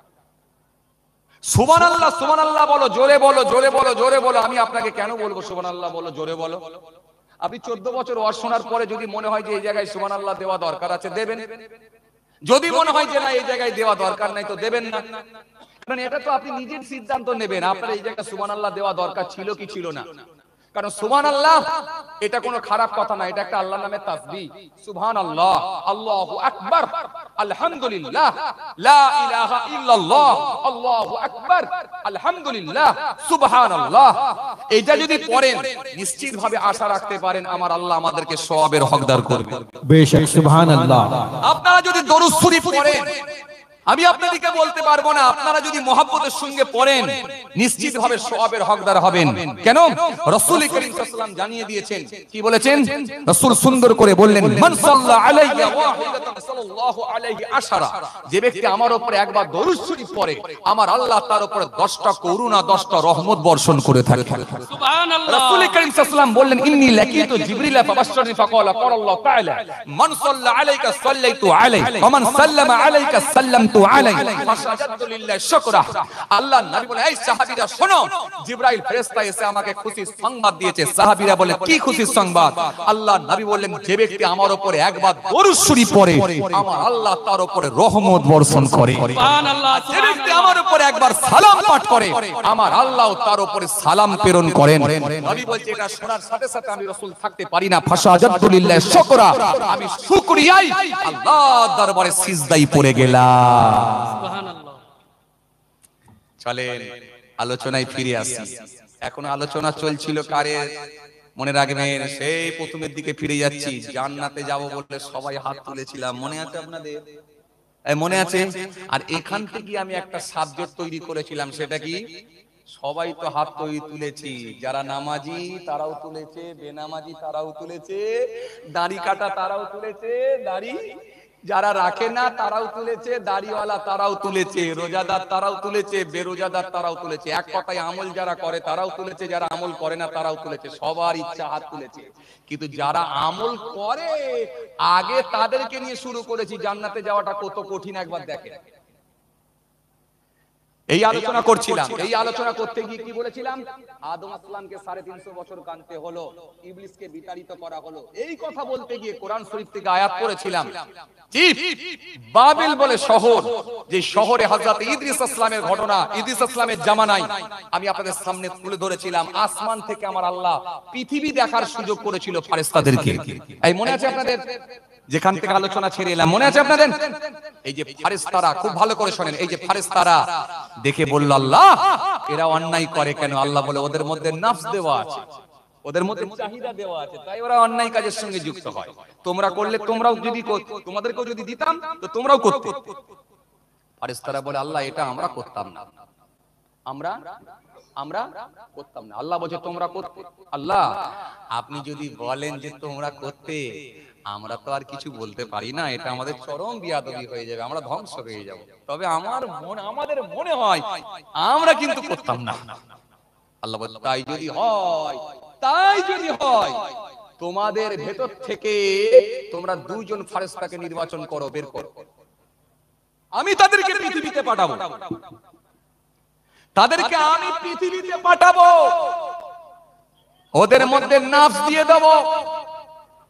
A: সুবহানাল্লাহ সুবহানাল্লাহ বলো, জোরে বলো, জোরে বলো, জোরে বলো। আমি আপনাকে কেন বলবো সুবহানাল্লাহ বলো, জোরে বলো? আপনি 14 বছর ওয়াজ শোনার পরে যদি মনে হয় যে এই জায়গায় সুবহানাল্লাহ দেওয়া দরকার আছে, দেবেন। যদি মনে হয় যে না এই জায়গায় দেওয়া দরকার নাই, তো দেবেন না। কারণ এটা তো আপনি নিজের সিদ্ধান্ত নেবেন, আপনার এই জায়গায় সুবহানাল্লাহ দেওয়া দরকার ছিল কি ছিল না। কারণ সুবহানাল্লাহ এটা কোনো খারাপ কথা না, এটা একটা আল্লাহর নামের তাসবিহ। সুবহানাল্লাহ, আল্লাহু আকবার, আলহামদুলিল্লাহ, লা ইলাহা ইল্লাল্লাহ, আল্লাহু আকবার, আলহামদুলিল্লাহ, সুবহানাল্লাহ। এটা যদি পড়েন নিশ্চিতভাবে আশা রাখতে পারেন আমার আল্লাহ আমাদেরকে সওয়াবের হকদার করবে।
B: বেশক সুবহানাল্লাহ।
A: আপনারা যদি দরুদ শরীফ পড়েন, আমি আপনাদেরকে বলতে পারবো না, আপনারা যদি মহব্বতের সঙ্গে পড়েন নিশ্চিতভাবে সওয়াবের হকদার হবেন। কেন? রাসূল করিম সাল্লাল্লাহু আলাইহি ওয়াসাল্লাম জানিয়ে দিয়েছেন, কি বলেছেন? রাসূল সুন্দর করে বললেন, মান সাল্লা আলাইয়া ওয়াহিদাতান সাল্লাল্লাহু আলাইহি আশারা, যে ব্যক্তি আমার উপরে একবার দরুদ শরীফ পড়ে আমার আল্লাহ তার উপরে 10টা করুণা 10টা রহমত বর্ষণ করে থাকে।
C: সুবহানাল্লাহ।
A: রাসূল করিম সাল্লাল্লাহু আলাইহি ওয়াসাল্লাম বললেন, ইন্নী লাকিতু জিবরিলা ফাবাশশারনি ফাকালা ক্বালাল্লাহু তাআলা মান সাল্লা আলাইকা সাল্লাইতু আলাইহি ওয়া মান সাল্লামা আলাইকা সাল্লামতু আলাইহি ফাসাজাদতু লিল্লাহি শুকরা। আল্লাহ নবী বলে, এই সাহাবীরা শোনো, জিবরাইল ফেরেশতা এসে আমাকে খুশির সংবাদ দিয়েছে। সাহাবীরা বলে, কি খুশির সংবাদ? আল্লাহ নবী বললেন, যে ব্যক্তি আমার উপরে একবার দরুদ শরীফ পড়ে আমার আল্লাহ তার উপরে রহমত বর্ষণ করে।
C: সুবহানাল্লাহ।
A: যে ব্যক্তি আমার উপরে একবার সালাম পাঠ করে আমার আল্লাহ তার উপরে সালাম প্রেরণ করেন। নবী বলছে, এটা শোনার সাথে সাথে আমি রাসূল থাকতে পারি না, ফাসাজাদতু লিল্লাহি শুকরা, আমি শুকরিয়ায় আল্লাহর দরবারে সিজদায় পড়ে গেলাম।
C: সুবহানাল্লাহ।
A: চলেন আলোচনায় ফিরে আসি। এখন আলোচনা চলছিল কারের, মনে রাখবেন সেই প্রথমের দিকে ফিরে যাচ্ছি। জান্নাতে যাব বলে সবাই হাত তুলেছিলাম, মনে আছে আপনাদের? মনে আছে? আর এখান থেকে আমি একটা সাবজেক্ট তৈরি করেছিলাম, সেটা কি? সবাই তো হাত তুলেছি, যারা নামাজি তারাও তুলেছে, বেনামাজি তারাও তুলেছে, দাড়ি কাটা তারাও তুলেছে, দাড়ি যারা রাখে না তারাও তুলেছে, দাড়িওয়ালা তারাও তুলেছে, রোজাদার তারাও তুলেছে, বেরোজাদার তারাও তুলেছে। এক কথায় আমল যারা করে তারাও তুলেছে, যারা আমল করে না তারাও তুলেছে। সবার ইচ্ছা হাত তুলেছে, কিন্তু যারা আমল করে আগে তাদেরকে নিয়ে শুরু করেছি। জান্নাতে যাওয়াটা কত কঠিন একবার দেখেন। এই আলোচনা করছিলাম, এই আলোচনা করতে গিয়ে কি বলেছিলাম? আদম আসলামকে 350 বছর কাঁদতে হলো, ইবলিসকে বিতাড়িত করা হলো। এই কথা বলতে গিয়ে কোরআন শরীফ থেকে আয়াত পড়েছিলাম। বাবিল বলে শহর, যে শহরে হযরত ইদ্রিস আসলামের ঘটনা, ইদ্রিস আসলামের জামানায় আমি আপনাদের সামনে তুলে ধরেছিলাম। আসমান থেকে আমার আল্লাহ পৃথিবী দেখার সুযোগ করেছিল ফেরেশতাদেরকে। এই মনে আছে আপনাদের? যেখান থেকে আলোচনা ছেড়ে এলাম, মনে আছে আপনাদের? এই যে ফেরেশতারা, খুব ভালো করে শুনেন, এই যে ফেরেশতারা দেখে বলল, আল্লাহ এরা অন্যায় করে কেন? আল্লাহ বলে, ওদের মধ্যে নফস দেওয়া আছে, ওদের মধ্যে চাহিদা দেওয়া আছে, তাই ওরা অন্যায় কাজের সঙ্গে যুক্ত হয়। তোমরা করলে তোমরাও যদি, তোমাদেরকেও যদি দিতাম তো তোমরাও করতে। ফেরেশতারা বলে, আল্লাহ এটা আমরা করতাম না, আমরা করতাম না। আল্লাহ বলছে তোমরা করতে। আল্লাহ আপনি যদি বলেন যে তোমরা করতে, আমরা তো আর কিছু বলতে পারি না, এটা আমাদের চরম বিয়াদবি হয়ে যাবে, আমরা ধ্বংস হয়ে যাব। তবে আমাদের মনে হয় আমরা কিন্তু করতাম না। আল্লাহ বলে, তাই যদি হয় তোমাদের ভেতর থেকে তোমরা দুইজন ফেরেশতাকে নির্বাচন করো, বের করো, আমি তাদেরকে পৃথিবীতে পাঠাবো, তাদেরকে আমি পৃথিবীতে পাঠাবো, ওদের মধ্যে নফস দিয়ে দেবো,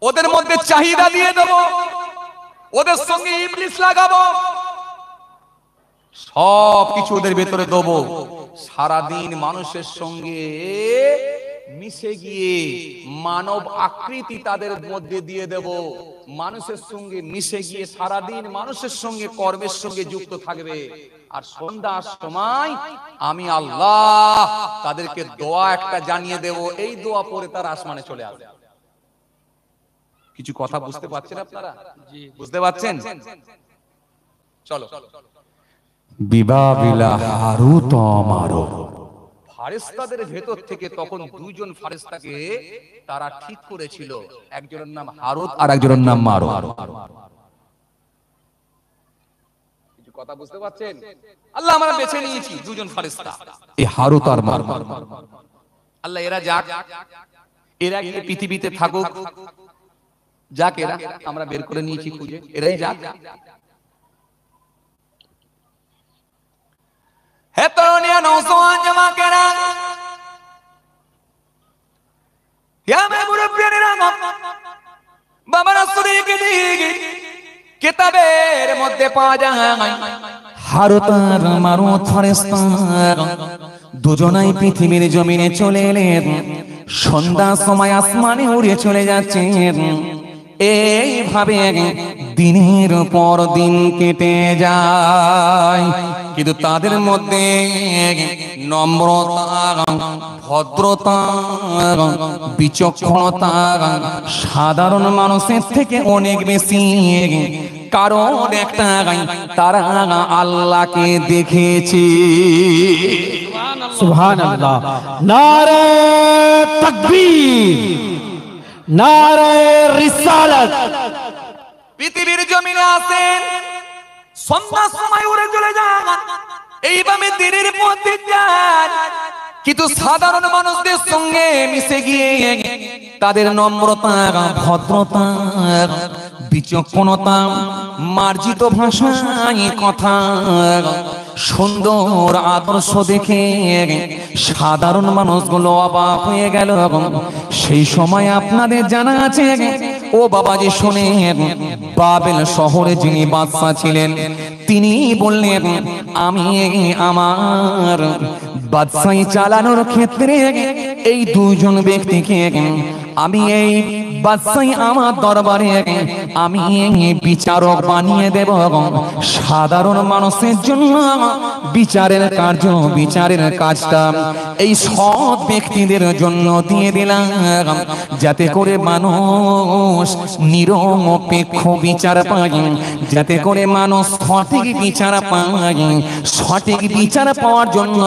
A: ওদের মধ্যে চাহিদা দিয়ে দেবো, ওদের সঙ্গে ইবলিস লাগাবো, সব কিছু ওদের ভেতরে দেবো। সারাদিন মানুষের সঙ্গে মিশে গিয়ে মানব আকৃতি তাদের মধ্যে দিয়ে দেব। মানুষের সঙ্গে মিশে গিয়ে সারাদিন মানুষের সঙ্গে কর্মের সঙ্গে যুক্ত থাকবে। আর সন্ধ্যার সময় আমি আল্লাহ তাদেরকে দোয়া একটা জানিয়ে দেব, এই দোয়া পড়ে তার আসমানে চলে আসবে। কিছু কথা বুঝতে পারছেন আপনারা? বুঝতে পারছেন? চলো। বিবাবিলা হারুত মারুত, ফেরেশতাদের ভেতর থেকে তখন দুইজন ফেরেশতাকে তারা ঠিক করেছিল, একজনের নাম হারুত আর একজনের নাম মারুত। কিছু কথা বুঝতে পারছেন? আল্লাহ আমরা বেছে নিয়েছি দুজন ফেরেশতা, এই হারুত আর মারুত। আল্লাহ এরা যাক, এরা গিয়ে পৃথিবীতে থাকুক, যাক এরা, আমরা বের করে নিয়েছি খুঁজে, এরাই যাক। হে তরুণিয়া নওজোয়ান জামাকেরা, ইয়া মে মুরব্বিয়ানেরা, বাবারা সুরিকে দিকে কিতাবের মধ্যে পাওয়া যায় হারুত আর মারুত ফেরেশতা দুজনাই পৃথিবীর জমিনে চলে এলেন। সন্ধ্যার সময় আসমানে উড়ে চলে যাচ্ছেন। এইভাবে দিনের পর দিন কেটে যায়, কিন্তু তাদের মধ্যে নম্রতা, ভদ্রতা, বিচক্ষণতা সাধারণ মানুষের থেকে অনেক বেশি। কারণ একটা, তারা আল্লাহকে দেখেছে।
B: সুবহানাল্লাহ। নারে তাকবীর, নারে রিসালাত।
A: পৃথিবীর জমিনে আছেন, সন্ধ্যার সময় উড়ে চলে যান, এইভাবে দিনের পর দিন যান, কিন্তু সাধারণ মানুষদের সঙ্গে মিশে গিয়ে তাদের নম্রতা, ভদ্রতা, বিচক্ষণতা, মার্জিত ভাষায় কথা, সুন্দর আদর্শ দেখে সাধারণ মানুষগুলো অবাক হয়ে গেল। সেই সময় আপনাদের জানা আছে, ও বাবাজি শোনেন, বাবেল শহরে যিনি বাদশা ছিলেন, তিনি বললেন, আমি আমার বাদশাহী চালানোর ক্ষেত্রে এই দুজন ব্যক্তিকে আমি এই বাদশাহী আমার দরবারে আমি বিচারক বানিয়ে দেব। সাধারণ মানুষের জন্য বিচারের কার্য, বিচারের কাজটা এই সৎ ব্যক্তিদের জন্য দিয়ে দিলাম, যাতে করে মানুষ নিরপেক্ষ বিচার পায়, যাতে করে মানুষ সঠিক বিচার পায়। সঠিক বিচার পাওয়ার জন্য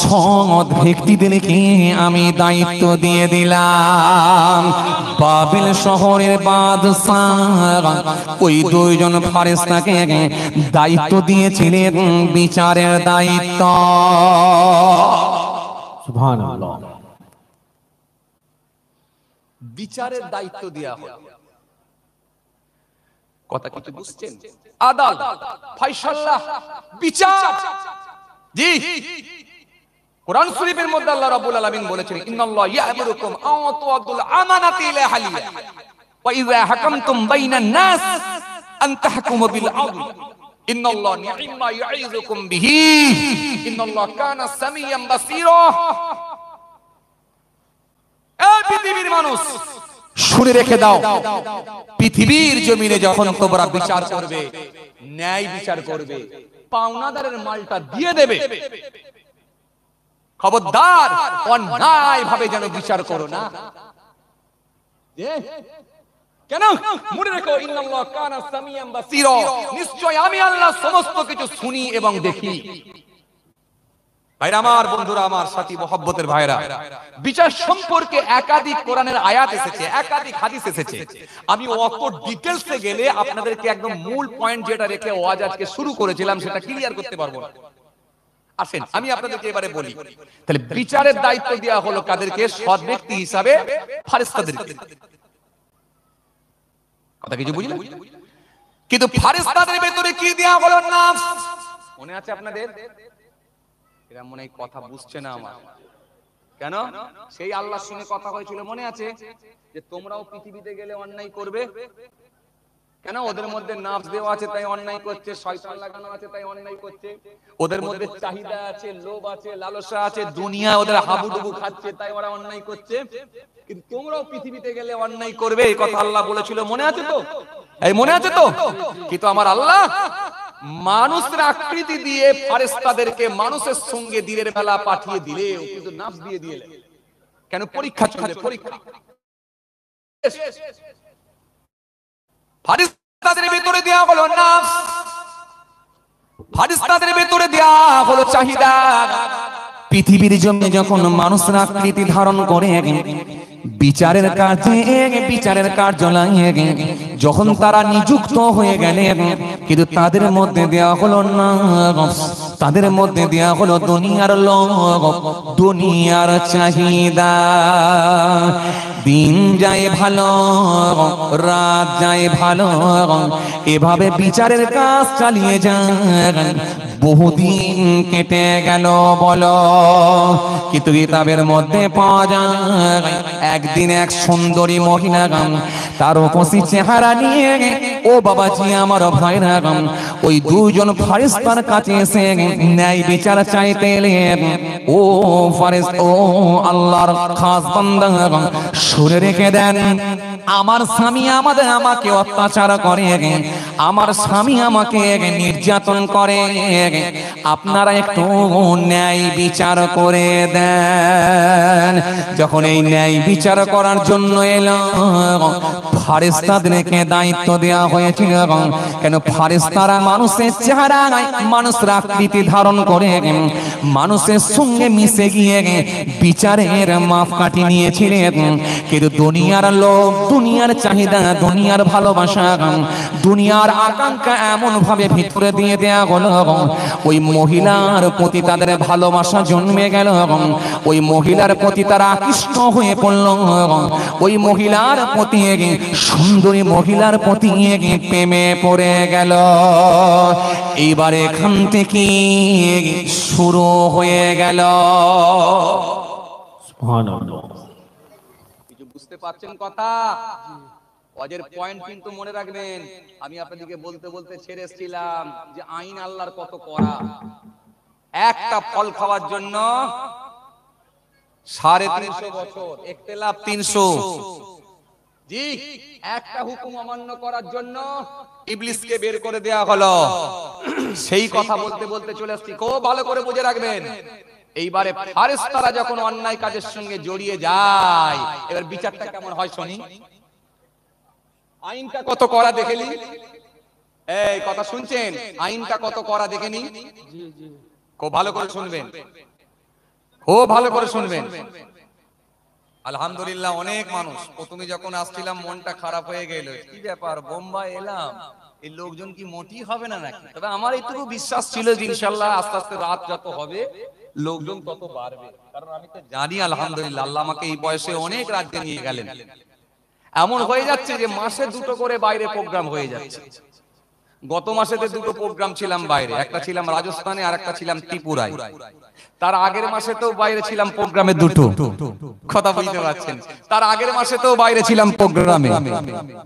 A: সৎ ব্যক্তিদেরকে আমি দায়িত্ব দিয়ে দিলাম। বাবেল শহরের বাদশাহ ওই দুইজন ফেরেশতাকে দায়িত্ব দিয়েছিলেন বিচারের দায়িত্ব।
B: সুবহানাল্লাহ।
A: বিচারের দায়িত্ব দেয়া হলো। কথা কিছু বুঝছেন? আদালত, ফয়সালা, বিচার। জি, কোরআন শরীফের মধ্যে আল্লাহ রাব্বুল আলামিন বলেছেন, ইন্নাল্লাহ ইয়া'মুরুকুম আন তু'আদ্দুল আমানাতি ইলা আহলিহা ওয়া ইযা হাকামতুম বাইনান নাস আন তাহকুমু বিল আদল ইন্নাল্লাহ নি'মা ইয়া'iযুকুম বিহি ইন্নাল্লাহ কানা সামিয়াম বাসীরা। এই পৃথিবীর মানুষ শুনে রেখে দাও, পৃথিবীর জমিনে যখন তোমরা বিচার করবে, ন্যায় বিচার করবে, পাওনাদারের মালটা দিয়ে দেবে, খবরদার অন্যায় ভাবে যেন বিচার করো না। কেন? মনে রেখো, ইন্নাল্লাহ কানা সামিয়াম বাসীরা, নিশ্চয় আমি আল্লাহ সমস্ত কিছু শুনি এবং দেখি। ভাইরা আমার, বন্ধুরা আমার, সাথী মহব্বতের ভাইরা, বিচার সম্পর্কে একাধিক কোরআনের আয়াত এসেছে, একাধিক হাদিস এসেছে। আমি অত ডিটেইলসে গেলে আপনাদেরকে একদম মূল পয়েন্ট যেটা রেখে ওয়াজ আজকে শুরু করেছিলাম সেটা ক্লিয়ার করতে পারবো না। আসেন আমি আপনাদেরকে এবারে বলি, তাহলে বিচারের দায়িত্ব দেওয়া হলো কাদেরকে? সৎ ব্যক্তি হিসাবে ফেরেশতাদেরকে। কথা কিছু বুঝলেন? কিন্তু ফেরেশতাদের ভিতরে কি দেওয়া হলো? নাফস। মনে আছে আপনাদের? এরা মনে হয় কথা বুঝছে না আমার। কেন? সেই আল্লাহর সঙ্গে কথা হয়েছিল, মনে আছে যে তোমরাও পৃথিবীতে গেলে অন্যায় করবে। কেন? ওদের মধ্যে নাফস দেওয়া আছে তাই অন্যায় করছে, শয়তান লাগানো আছে তাই অন্যায় করছে, ওদের মধ্যে চাহিদা আছে, লোভ আছে, লালসা আছে, দুনিয়া ওদের হাবুডুবু খাচ্ছে তাই ওরা অন্যায় করছে। কিন্তু তোমরাও পৃথিবীতে গেলে অন্যায় করবে, এই কথা আল্লাহ বলেছিল, মনে আছে তো? এই মনে আছে তো? কিন্তু আমার আল্লাহ মানুষের আকৃতি দিয়ে ফেরেশতাদেরকে মানুষের সঙ্গে দিনের বেলা পাঠিয়ে দিলেও কিন্তু নাফস দিয়ে দিলেন। কেন? পরীক্ষা চলছে, পরীক্ষা। ফেরেশতাদের ভিতরে দেয়া হলো নাফস, ফেরেশতাদের ভিতরে দেয়া হলো চাহিদা। পৃথিবীর জন্য যখন মানুষের আকৃতি ধারণ করে বিচারের কাজে, বিচারের কার্যালয়ে যখন তারা নিযুক্ত হয়ে গেলেন, কিন্তু তাদের মধ্যে দেয়া হলো নাফস, তাদের মধ্যে দেয়া হলো দুনিয়ার লোভ, দুনিয়ার চাহিদা। দিন যায় ভালো, রাত যায় ভালো, এভাবে বিচারের কাজ চালিয়ে যান। বহুদিন কেটে গেল বলো, কিন্তু কিতাবের মধ্যে পাওয়া যায় একদিন এক সুন্দরী মহিলা তার উপসী চেহারা নিয়ে ও বাবাজি আমার ভাইরা ওই দুজন ফারিস্তার কাছে এসে ন্যায় বিচার চাইতে এলেন। ও ফারিস্তা, ও আল্লাহর খাস বান্দা, শুনে রেখে দেন, আমার স্বামী আমাকে অত্যাচার করে, আমার স্বামী আমাকে নির্যাতন করে, আপনারা একটু ন্যায় বিচার করে দেন। যখন এই ন্যায় বিচার করার জন্য এলো, ফারিস্তাদেরকে দায়িত্ব দেওয়া হয়েছিল। কেন ফারিস্তারা মানুষের চেহারা, মানুষের আকৃতি ধারণ করে মানুষের সঙ্গে মিশে গিয়ে বিচারের মাপকাঠি নিয়েছিলেন। কিন্তু দুনিয়ার লোক, দুনিয়ার চাহিদা, দুনিয়ার ভালোবাসা, দুনিয়ার আকাঙ্ক্ষা এমন ভাবে ভিতরে দিয়ে দেয়া হলো, ওই মহিলার প্রতি তাদের ভালোবাসা জন্মে গেল, ওই মহিলার প্রতি তারা আকৃষ্ট হয়ে পড়ল, ওই মহিলার প্রতি, সুন্দরী মহিলার প্রতি প্রেমে পড়ে গেল। এইবার এখান থেকে শুরু হয়ে গেল।
B: সুবহানাল্লাহ।
A: কিছু বুঝতে পারছেন কথা? ওয়াজের পয়েন্ট কিন্তু মনে রাখবেন। আমি আপনাদেরকে বলতে বলতে ছেড়ে এসেছিলাম যে আইন আল্লাহর কত কড়া। একটা ফল খাওয়ার জন্য 350 বছর, ইখতিলাফ 300। জি, একটা হুকুম অমান্য করার জন্য ইবলিসকে বের করে দেয়া হলো। সেই কথা বলতে বলতে চলে আসছি, খুব ভালো করে বুঝে রাখবেন। এইবারে ফারিস্তারা যখন অন্যায় কাজের সঙ্গে জড়িয়ে যায়, এবার বিচারটা কেমন হয় শুনি। আইনটা কত কড়া দেখেনি? এই কথা শুনছেন? আইনটা কত কড়া দেখেনি? খুব ভালো করে শুনবেন, খুব ভালো করে শুনবেন। আলহামদুলিল্লাহ, অনেক মানুষ প্রথমে যখন আসছিলাম মনটা খারাপ হয়ে গেল, কি ব্যাপার বোম্বাই এলাম, এই লোকজন কি মোটি হবে না নাকি? তবে আমার এইটুকু বিশ্বাস ছিল যে ইনশাআল্লাহ আস্তে আস্তে রাত যত হবে লোকজন তত বাড়বে। কারণ আমি তো জানি আলহামদুলিল্লাহ আল্লাহ আমাকে এই বয়সে অনেক রাজ্যে নিয়ে গেলেন। এমন হয়ে যাচ্ছে যে মাসে 2টো করে বাইরে প্রোগ্রাম হয়ে যাচ্ছে। গত মাসেতে 2টো প্রোগ্রাম ছিলাম বাইরে, একটা ছিলাম রাজস্থানে আর একটা ছিলাম ত্রিপুরায়। তার আগের মাসেতেও বাইরে ছিলাম প্রোগ্রামে 2টো। কথা বুঝতে পারছেন? তার আগের মাসেতেও বাইরে ছিলাম প্রোগ্রামে।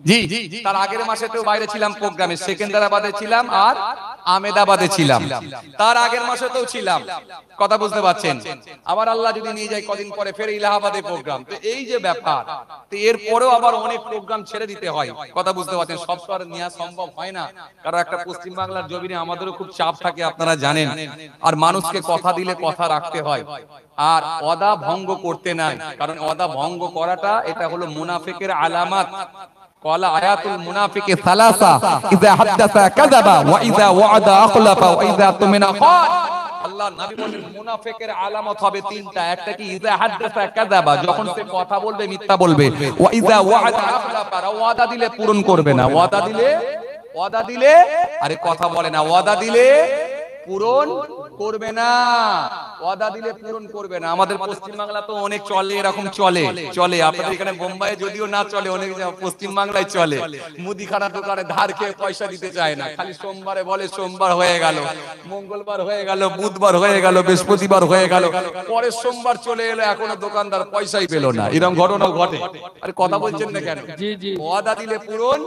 A: জি, তার আগের মাসেতেও বাইরে ছিলাম প্রোগ্রামে। সেকেন্দ্রাবাদে ছিলাম আর আহমেদাবাদে ছিলাম। তার আগের মাসেতেও ছিলাম। কথা বুঝতে পারছেন? আবার আল্লাহ যদি নিয়ে যায় কদিন পরে ফের ইলাহাবাদে প্রোগ্রাম। তো এই যে ব্যাপার, তো এরপরেও আবার অনেক প্রোগ্রাম ছেড়ে দিতে হয়। কথা বুঝতে পারছেন? সব তো আর নেওয়া সম্ভব হয় না, কারণ একটা পশ্চিম বাংলার জমিনে আমাদেরও খুব চাপ থাকে, আপনারা জানেন। আর মানুষকে কথা দিলে কথা রাখতে হয়, আর ওয়াদা ভঙ্গ করতে নাই। কারণ ওয়াদা ভঙ্গ করাটা এটা হলো মুনাফিকের আলামত। ক্বালা আয়াতুল মুনাফিকি সালাসা, ইযা হাদাসা কাযাবা ওয়া ইযা ওয়া'আদা আখলাফা ওয়া ইযা তুমিনা খান। আল্লাহ নবী বলেন মুনাফিকের আলামত হবে 3টা। একটা কি? ইযা হাদাসা কাযাবা, যখন সে কথা বলবে মিথ্যা বলবে। ওয়া ইযা ওয়া'আদা আখলাফা, ওয়াদা দিলে পূরণ করবে না। ওয়াদা দিলে আরে কথা বলে না, ওয়াদা দিলে পূরণ করবে না, ওয়াদা দিলে পূরণ করবে না। আমাদের পশ্চিম বাংলা তো অনেক চলে, এরকম চলে। আপনাদের এখানে বোম্বাইয়ে যদিও না চলে, অনেক পশ্চিম বাংলায় চলে। মুদিখানা দোকানে ধার খেয়ে পয়সা দিতে চায় না, খালি সোমবারে বলে সোমবার হয়ে গেল, মঙ্গলবার হয়ে গেল, বুধবার হয়ে গেল, বৃহস্পতিবার হয়ে গেল, পরের সোমবার চলে এলো, এখনো দোকানদার পয়সাই পেল না। এরকম ঘটনাও ঘটে। আরে কথা বলছেন না কেন? ওয়াদা দিলে পূরণ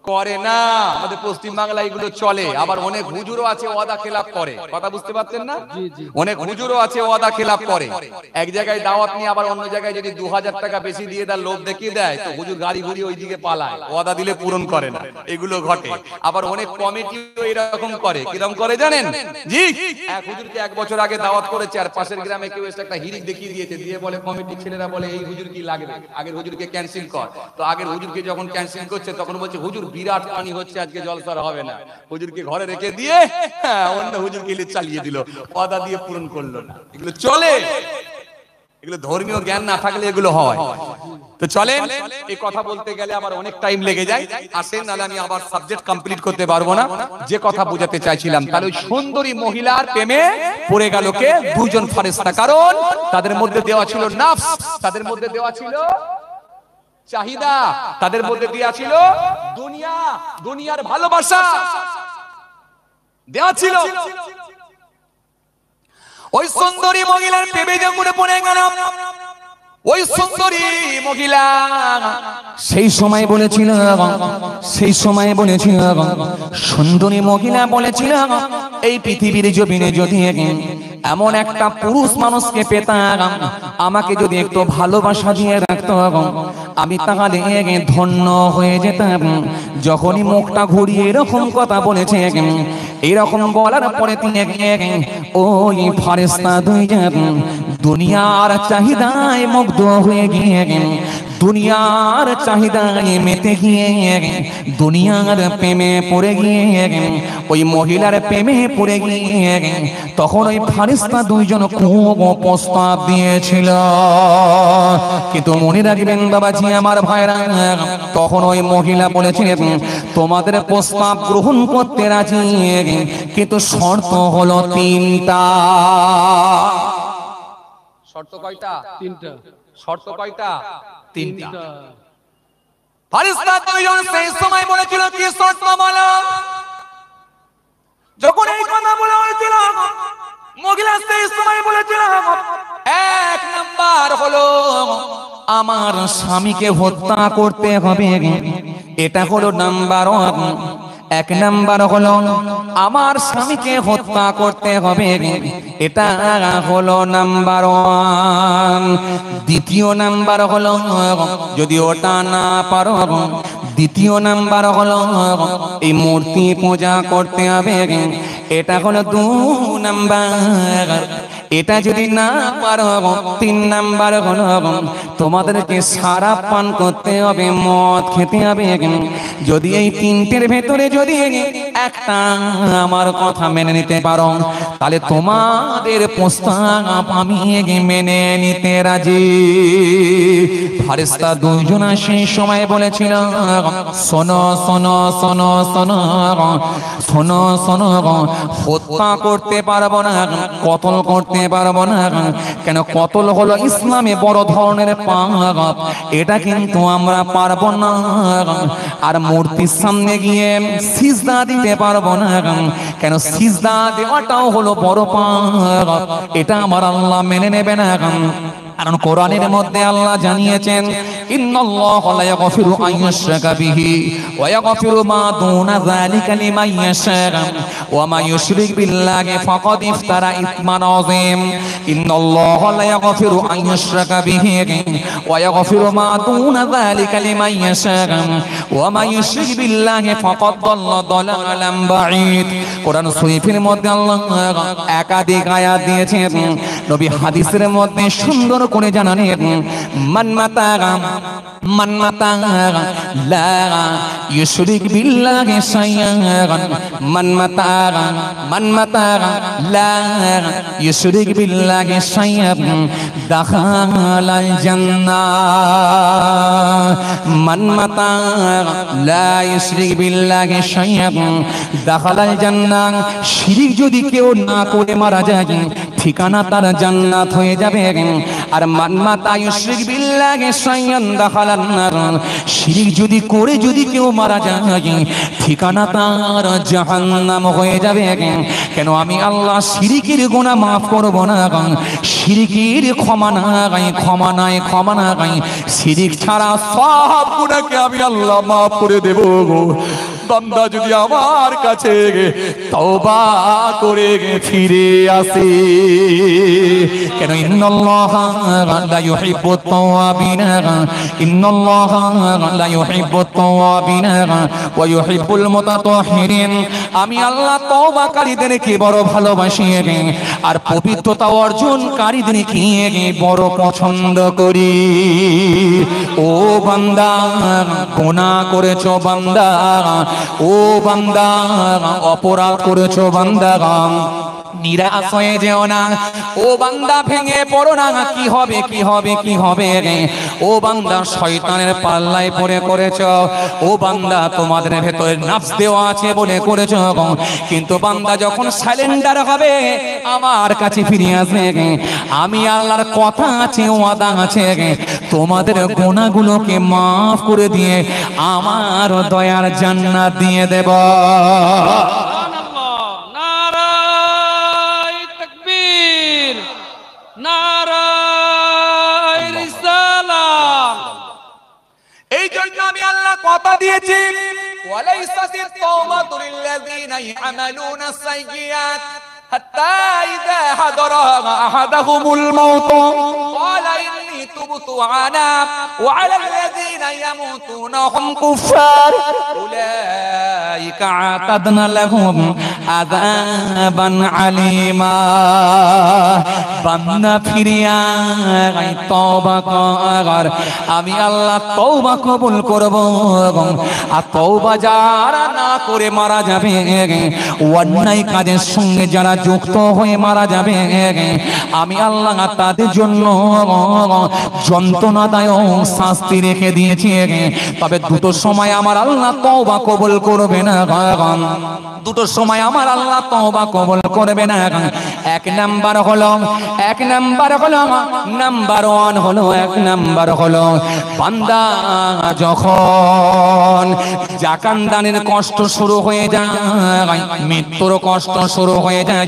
A: করে না। আমাদের পশ্চিম বাংলায় এগুলো চলে। আবার অনেক হুজুরও আছে ওয়াদা খেলাপ করে। কথা বুঝতে পারছেন না? অনেক হুজুরও আছে ওয়াদা খেলাপ করে। এক জায়গায় দাওয়াত নিয়ে আবার অন্য জায়গায় যদি 2000 টাকা বেশি দিয়ে দেয়, লোভ দেখিয়ে দেয়, তো হুজুর গাড়ি ঘুরিয়ে ওইদিকে পালায়, ওয়াদা দিলে পূরণ করে না। এগুলো ঘটে। আবার অনেক কমিটিও এরকম করে। কিরকম করে জানেন? জি, এক হুজুরকে 1 বছর আগে দাওয়াত করেছে, আর পাশের গ্রামে কেউ এসে একটা হিরিক দেখিয়ে দিয়েছে, দিয়ে বলে কমিটির ছেলেরা বলে এই হুজুর কি লাগবে, আগের হুজুরকে ক্যান্সেল কর। তো আগের হুজুরকে যখন ক্যান্সেল করছে তখন বলছে হুজুর বিরাট পানি হচ্ছে, আজকে জলসার হবে না। হুজুরকে ঘরে রেখে দিয়ে অন্য হুজুরকে চালিয়ে দিল, ওয়াদা দিয়ে পূরণ করলো না। এগুলো চলে। এগুলো ধর্মীয় জ্ঞান না থাকলে এগুলো হয়। তো চলেন, এই কথা বলতে গেলে আমার অনেক টাইম লেগে যায়। আসেন, নাহলে আমি আবার সাবজেক্ট কমপ্লিট করতে পারবো না। যে কথা বোঝাতে চাইছিলাম, তাহলে ওই সুন্দরী মহিলার প্রেমে পড়ে গেল কে? 2জন ফেরেশতা। কারণ তাদের মধ্যে দেওয়া ছিল নফস, তাদের মধ্যে দেওয়া ছিল চাহিদা, তাদের মধ্যে দেওয়া ছিল দুনিয়ার ভালোবাসা দেওয়া ছিল। ওই সুন্দরী মহিলার প্রেমে যখন পড়ে গেল, ওই সুন্দরী মহিলা সেই সময় বলেছিল, সুন্দরী মহিলা বলেছিল, এই পৃথিবীর জমিনে যদি এমন একটা পুরুষ মানুষকে পেতাম, আমাকে যদি একটু ভালোবাসা দিয়ে রাখতো, আমি তাহলে ধন্য হয়ে যেতাম। যখনই মুখটা ঘুরিয়ে এরকম কথা বলেছে, এরকম বলার পরে তিনি ওই ফেরেশতা দুইজন দুনিয়ার চাহিদায় মুগ্ধ হয়ে গিয়ে, দুনিয়ার চাহিদায় মেতে গিয়ে, দুনিয়ার প্রেমে পড়ে গিয়ে, ওই মহিলার প্রেমে পড়ে গিয়ে, তখন ওই ফেরেশতা দুইজন খুব প্রস্তাব দিয়েছিল। কিন্তু মনে রাখবেন বাবাজি আমার ভাইরা, তখন ওই মহিলা বলেছিলেন, তোমাদের প্রস্তাব গ্রহণ করতে রাজি, কিন্তু শর্ত হলো তিনটা। শর্ত কয়টা?
C: তিনটা।
A: শর্ত কয়টা? তিনটা।
C: তিনটা।
A: ফেরেশতা দুইজন সেই সময় বলেছিল, কি শর্ত বলো? যখন এই কথা বলা হয়েছিল, মহিলা সেই সময় বলেছিল, এক নাম্বার হলো আমার স্বামীকে হত্যা করতে হবে, এটা হলো নাম্বার ওয়ান। এক নাম্বার হলো আমার স্বামীকে হত্যা করতে হবে, এটা হলো নাম্বার ওয়ান। দ্বিতীয় নাম্বার হলো যদি ওটা না পারো, দ্বিতীয় নাম্বার হলো এই মূর্তি পূজা করতে হবে, এটা হলো 2 নাম্বার। এটা যদি না পারো, 3 নাম্বার হলো তোমাদেরকে সারা পান করতে হবে, মদ খেতে হবে। যদি এই তিনটের ভেতরে যদি একটা আমার কথা মেনে নিতে পারো, তাহলে তোমাদের প্রস্তাব আমি মেনে নিতে রাজি। ফেরেশতা দুইজন সেই সময় বলেছিল, শোনো শোনো শোনো শোনো শোনো শোনো, হত্যা করতে পারবো না, কতল করতে পারবো না। কেন? কতল হলো ইসলামে বড় ধরনের পাপ, এটা কিন্তু আমরা পারবো না। আর মূর্তির সামনে গিয়ে সিজদা দিতে পারবো না, কেন? সিজদা দেওয়াটাও হলো বড় পাপ, এটা আমার আল্লাহ মেনে নেবে না। কারণ কোরআনের মধ্যে আল্লাহ জানিয়েছেন, ইন্নাল্লাহা লা ইয়াগফিরু আন ইউশরাকা বিহি ওয়া ইয়াগফিরু মা দুনা যালিকা লিমান ইয়াশা ওয়া মা ইউশরিক বিল্লাহি ফাকাদ ইফতারা ইসমান আযীম। ইন্নাল্লাহা লা ইয়াগফিরু আন ইউশরাকা বিহি ওয়া ইয়াগফিরু মা দুনা যালিকা লিমান ইয়াশা ওয়া মা ইউশরিক বিল্লাহি ফাকাদ দাল্লা দালালান বাঈদ। কোরআন শরীফের মধ্যে আল্লাহ একাধিক আয়াত দিয়েছেন, নবী হাদিসের মধ্যে সুন্দর করে জানালেন, মান মাতা লা ইউশরিক বিল্লাহি শাইআন, মান মাতা লা ইউশরিক বিল্লাহি শাইআন দাখালাল জান্নাহ। মান মাতা লা ইউশরিক বিল্লাহি শাইআন দাখালাল জান্নাহ। শিরক যদি কেউ না করে মারা যায়, ঠিকানা তার জান্নাত হয়ে যাবে। আর মান মাতা ইউশরিক বিল্লাহি শাইআন দাখালান নার, শিরক যদি করে যদি কেউ মারা যায়, ঠিকানা তার জাহান্নাম হয়ে যাবে। কেন? আমি আল্লাহ শিরকের গুনাহ মাফ করব না, শিরকের ক্ষমা নাই। শিরক ছাড়া সব গুনাহকে আমি আল্লাহ মাফ করে দেব। বান্দা যদি আমার কাছে তওবা করে ফিরে আসে। কেন? ইন্নাল্লাহা লা ইউহিব্বুত তাওয়াবিনা, ইন্নাল্লাহা লা ইউহিব্বুত তাওয়াবিনা ওয়া ইউহিব্বুল মুতাতাহহিরিন। আমি আল্লাহ তওবাকারীদেরকে বড় ভালোবাসি, আর পবিত্রতা অর্জনকারীদেরকে বড় পছন্দ করি। ও বান্দা, গুনাহ করেছো বান্দা, ও বান্দা অপরাধ করেছো বান্দা, নিরাশ হয়ে যেও না। ও বান্দা ভেঙে পড়ো না, কি হবে। ও বান্দা শয়তানের পাল্লায় পড়ে করেছো। ও বান্দা তোমাদের ভেতরে নফস দেওয়া আছে বলে করেছো, কিন্তু বান্দা যখন সারেন্ডার হবে আমার কাছে ফিরে আসবে, আমি আল্লাহর কথা আছে, ওয়াদা আছে, তোমাদের গুনাহগুলোকে মাফ করে দিয়ে আমার দয়ার জান্নাত দিয়ে দেব।
C: নারায়ে রিসালাত।
A: দিয়েছি ওয়ালাইসাতিত তাওবাতু লিল্লাযিনা ইয়ামালুনা সাইয়্যাত হাত্তা ইযা হাদারা আহাদাহুমুল মাউত ক্বালা ইন্নী তুবতু আনা ওয়া আলাল্লাযিনা ইয়ামুতুনা হুম কুফার উলাইকা আতাদনা লাহুম আযাবান আলীমা। বান্দা ফিরিয়া তওবা কর, আমি আল্লাহ তওবা কবুল করব। আর তওবা যারা না করে মারা যাবে, অন্যায় কাজের সঙ্গে যারা যুক্ত হয়ে মারা যাবে, আমি আল্লাহ তাদের জন্য যন্ত্রণাদায়ক শাস্তি রেখে দিয়েছি। তবে দুটো সময় আমার আল্লাহ তওবা কবুল করবে না, দুটো সময় আমার আল্লাহ তওবা কবুল করবে না। এক নাম্বার হলো নাম্বার ওয়ান হলো, এক নাম্বার হলো বান্দা যখন জাকাত দানের কষ্ট শুরু হয়ে যায়, মৃত্যুর কষ্ট শুরু হয়ে যায়,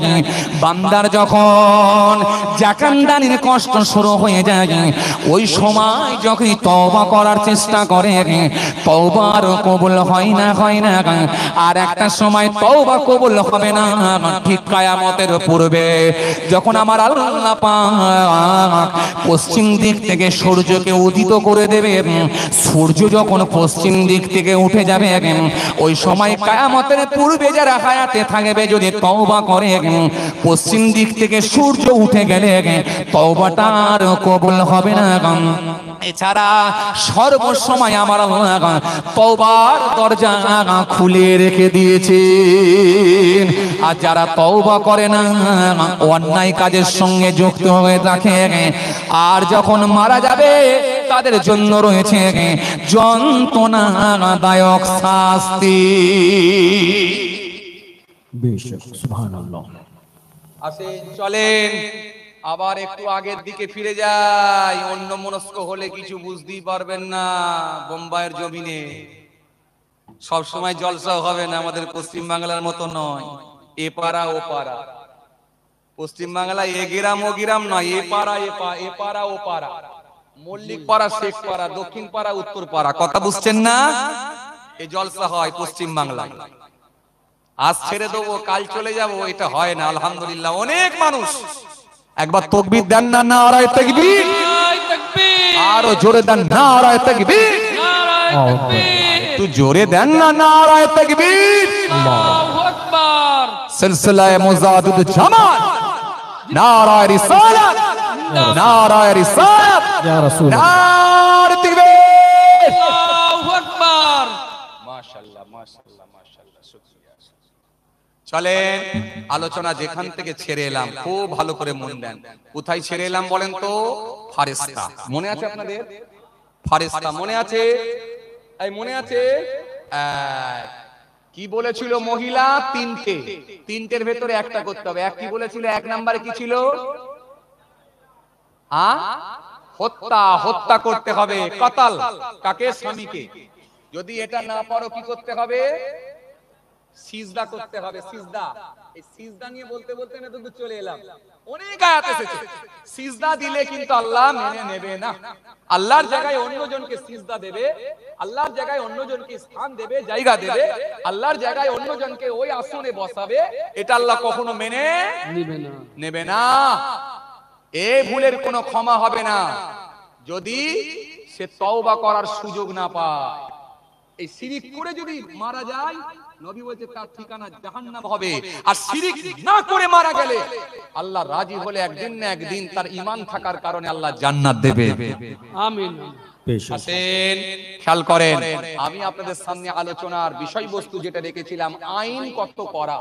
A: বান্দার যখন জাকাত দানের কষ্ট শুরু হয়ে যায়, ওই সময় যখন তওবা করার চেষ্টা করে, তওবার কবুল হয় না। আর একটা সময় তওবা কবুল হবে না, ঠিক কিয়ামতের পূর্বে যখন আমার আল্লাহ পাক পশ্চিম দিক থেকে সূর্যকে উদিত করে দেবে, সূর্য যখন পশ্চিম দিক থেকে উঠে যাবে, ওই সময় কিয়ামতের পূর্বে যারা হায়াতে থাকবে যদি তওবা করে, পশ্চিম দিক থেকে সূর্য উঠে গেলে তওবাটা আর কবুল হবে না। এছাড়া সর্বসময় আমার আল্লাহ তওবার দরজা খুলে রেখে দিয়েছে। আর যারা তওবা করে না, অন্যায় কাজের সঙ্গে যুক্ত হয়ে থাকে, আর যখন মারা যাবে তাদের জন্য রয়েছে যন্ত্রণাদায়ক শাস্তি।
B: বেশক সুবহানাল্লাহ।
A: আসেন চলেন আবার একটু আগের দিকে ফিরে যাই। অন্য মনস্ক হলে কিছু বুঝতেই পারবেন না। বোম্বাইয়ের জমিনে সব সময় জলসা হবে না, আমাদের পশ্চিম বাংলার মতো নয়, এ পাড়া ও পাড়া। পশ্চিম বাংলায় এ গ্রাম ও গ্রাম নয়, এ পাড়া এ পাড়া ও পাড়া, মল্লিক পাড়া, শেখ পাড়া, দক্ষিণ পাড়া, উত্তর পাড়া। কথা বুঝছেন না? এই জলসা হয় পশ্চিম বাংলায়। আজ ছেড়ে দেবো কাল চলে যাব, এটা হয় না। আলহামদুলিল্লাহ অনেক মানুষ একবার তাকবীর দেন না, নারায়ে তাকবীর, আরো জোরে দেন নারায়ে তাকবীর, একটু জোরে দেন না নারায়ে তাকবীর।
C: আল্লাহু আকবার।
A: সিলসিলায়ে মুজাদ্দিদ জামাত, নারায়ে রিসালাত, নারায়ে রিসালাত,
B: ইয়া রাসূলুল্লাহ,
A: নারায়ে তাকবীর।
C: আল্লাহু আকবার।
A: মাশাআল্লাহ মাশাআল্লাহ মাশাআল্লাহ, শুকরিয়া। চলেন আলোচনা যেখান থেকে ছেড়ে এলাম খুব ভালো করে মন দেন। কোথায় ছেড়ে এলাম বলেন তো? ফারেস্তা। মনে আছে আপনাদের? ফারেস্তা মনে আছে? এই মনে আছে? কি বলেছিল মহিলা? তিনটের ভেতরে একটা করতে হবে। এক কি বলেছিল? এক নম্বরে কি ছিল? হত্যা করতে হবে। কতল কাকে? স্বামীকে। যদি এটা না পারো কি করতে হবে? সিজদা করতে হবে। সিজদা, এই সিজদা নিয়ে বলতে বলতে না তো চলে এলাম। অনেক আয়াত এসেছে। সিজদা দিলে কিন্তু আল্লাহ মেনে নেবে না। আল্লাহর জায়গায় অন্যজনকে সিজদা দেবে, আল্লাহর জায়গায় অন্যজনকে স্থান দেবে, জায়গা দেবে, আল্লাহর জায়গায় অন্যজনকে ওই আসনে বসাবে, এটা আল্লাহ কখনো মেনে নেবে না। এই ভুলের কোনো ক্ষমা হবে না যদি সে তওবা করার সুযোগ না পায়। এই শিরিক করে যদি মারা যায়, নবী বলেছে তার ঠিকানা জাহান্নাম হবে। আর শিরিক না করে মারা গেলে আল্লাহ রাজি হলে একদিন না একদিন তার ঈমান থাকার কারণে আল্লাহ জান্নাত দেবে।
C: আমিন।
A: আসেন খেয়াল করেন, আমি আপনাদের সামনে আলোচনার বিষয়বস্তু যেটা রেখেছিলাম আইন কত করা,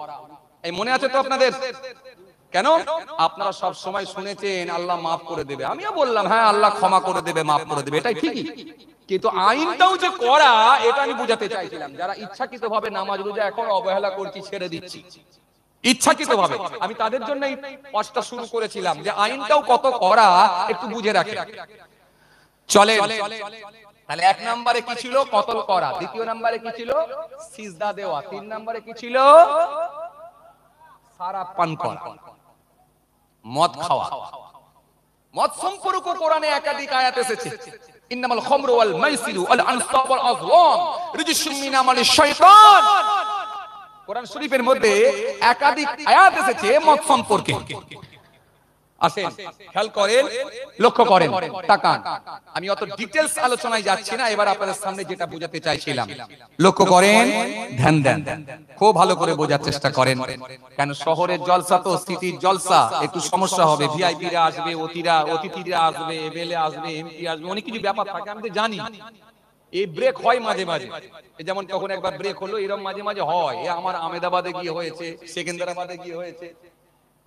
A: এই মনে আছে তো আপনাদের? কেন? আপনারা সব সময় শুনেছেন আল্লাহ মাফ করে দেবে। আমিও বললাম হ্যাঁ আল্লাহ ক্ষমা করে দেবে, মাফ করে দেবে, এটাই ঠিকই। কিন্তু আইনটাও যে করা, এটা আমি বুঝাতে চাইছিলাম। যারা ইচ্ছাকৃতভাবে নামাজ রোজা এখন অবহেলা করছি, ছেড়ে দিচ্ছি ইচ্ছাকৃতভাবে, আমি তাদের জন্য এই পাঁচটা শুরু করেছিলাম যে আইনটাও কত করা একটু বুঝে রাখে। চলে তাহলে এক নম্বরে কি ছিল? কতল করা। দ্বিতীয় নম্বরে কি ছিল? সিজদা দেওয়া। তিন নম্বরে কি ছিল? শরাব পান করা, মদ খাওয়া। মদ সম্পর্ক কোরআনে একাধিক আয়াত এসেছে। ইন্নামাল খামরু ওয়াল মাইসিরু ওয়াল আনসাব ওয়াল আযলাম রিজিসুম মিন আমালিশ শয়তান। কোরআন শরীফের মধ্যে একাধিক আয়াত এসেছে মদ সম্পর্কে। আসেন, খেয়াল করেন, লক্ষ্য করেন, তাকান। আমি অত ডিটেইলস আলোচনায় যাচ্ছি না, এবার আপনাদের সামনে যেটা বোঝাতে চাইছিলাম লক্ষ্য করেন, ধ্যান দেন, খুব ভালো করে বোঝার চেষ্টা করেন। কেন শহরের জলসা তো সিটির জলসা, একটু সমস্যা হবে। ভিআইপিরা আসবে, অতিথিরা আসবে, এমএলএ আসবে, এমপি আসবে, অনেক কিছু ব্যাপার থাকে, আমি তো জানি। এই ব্রেক হয় মাঝে মাঝে, যেমন তখন একবার ব্রেক হলো, এরকম মাঝে মাঝে হয়। এ আমার আহমেদাবাদে গিয়ে হয়েছে, সেকেন্দ্রাবাদে গিয়ে হয়েছে,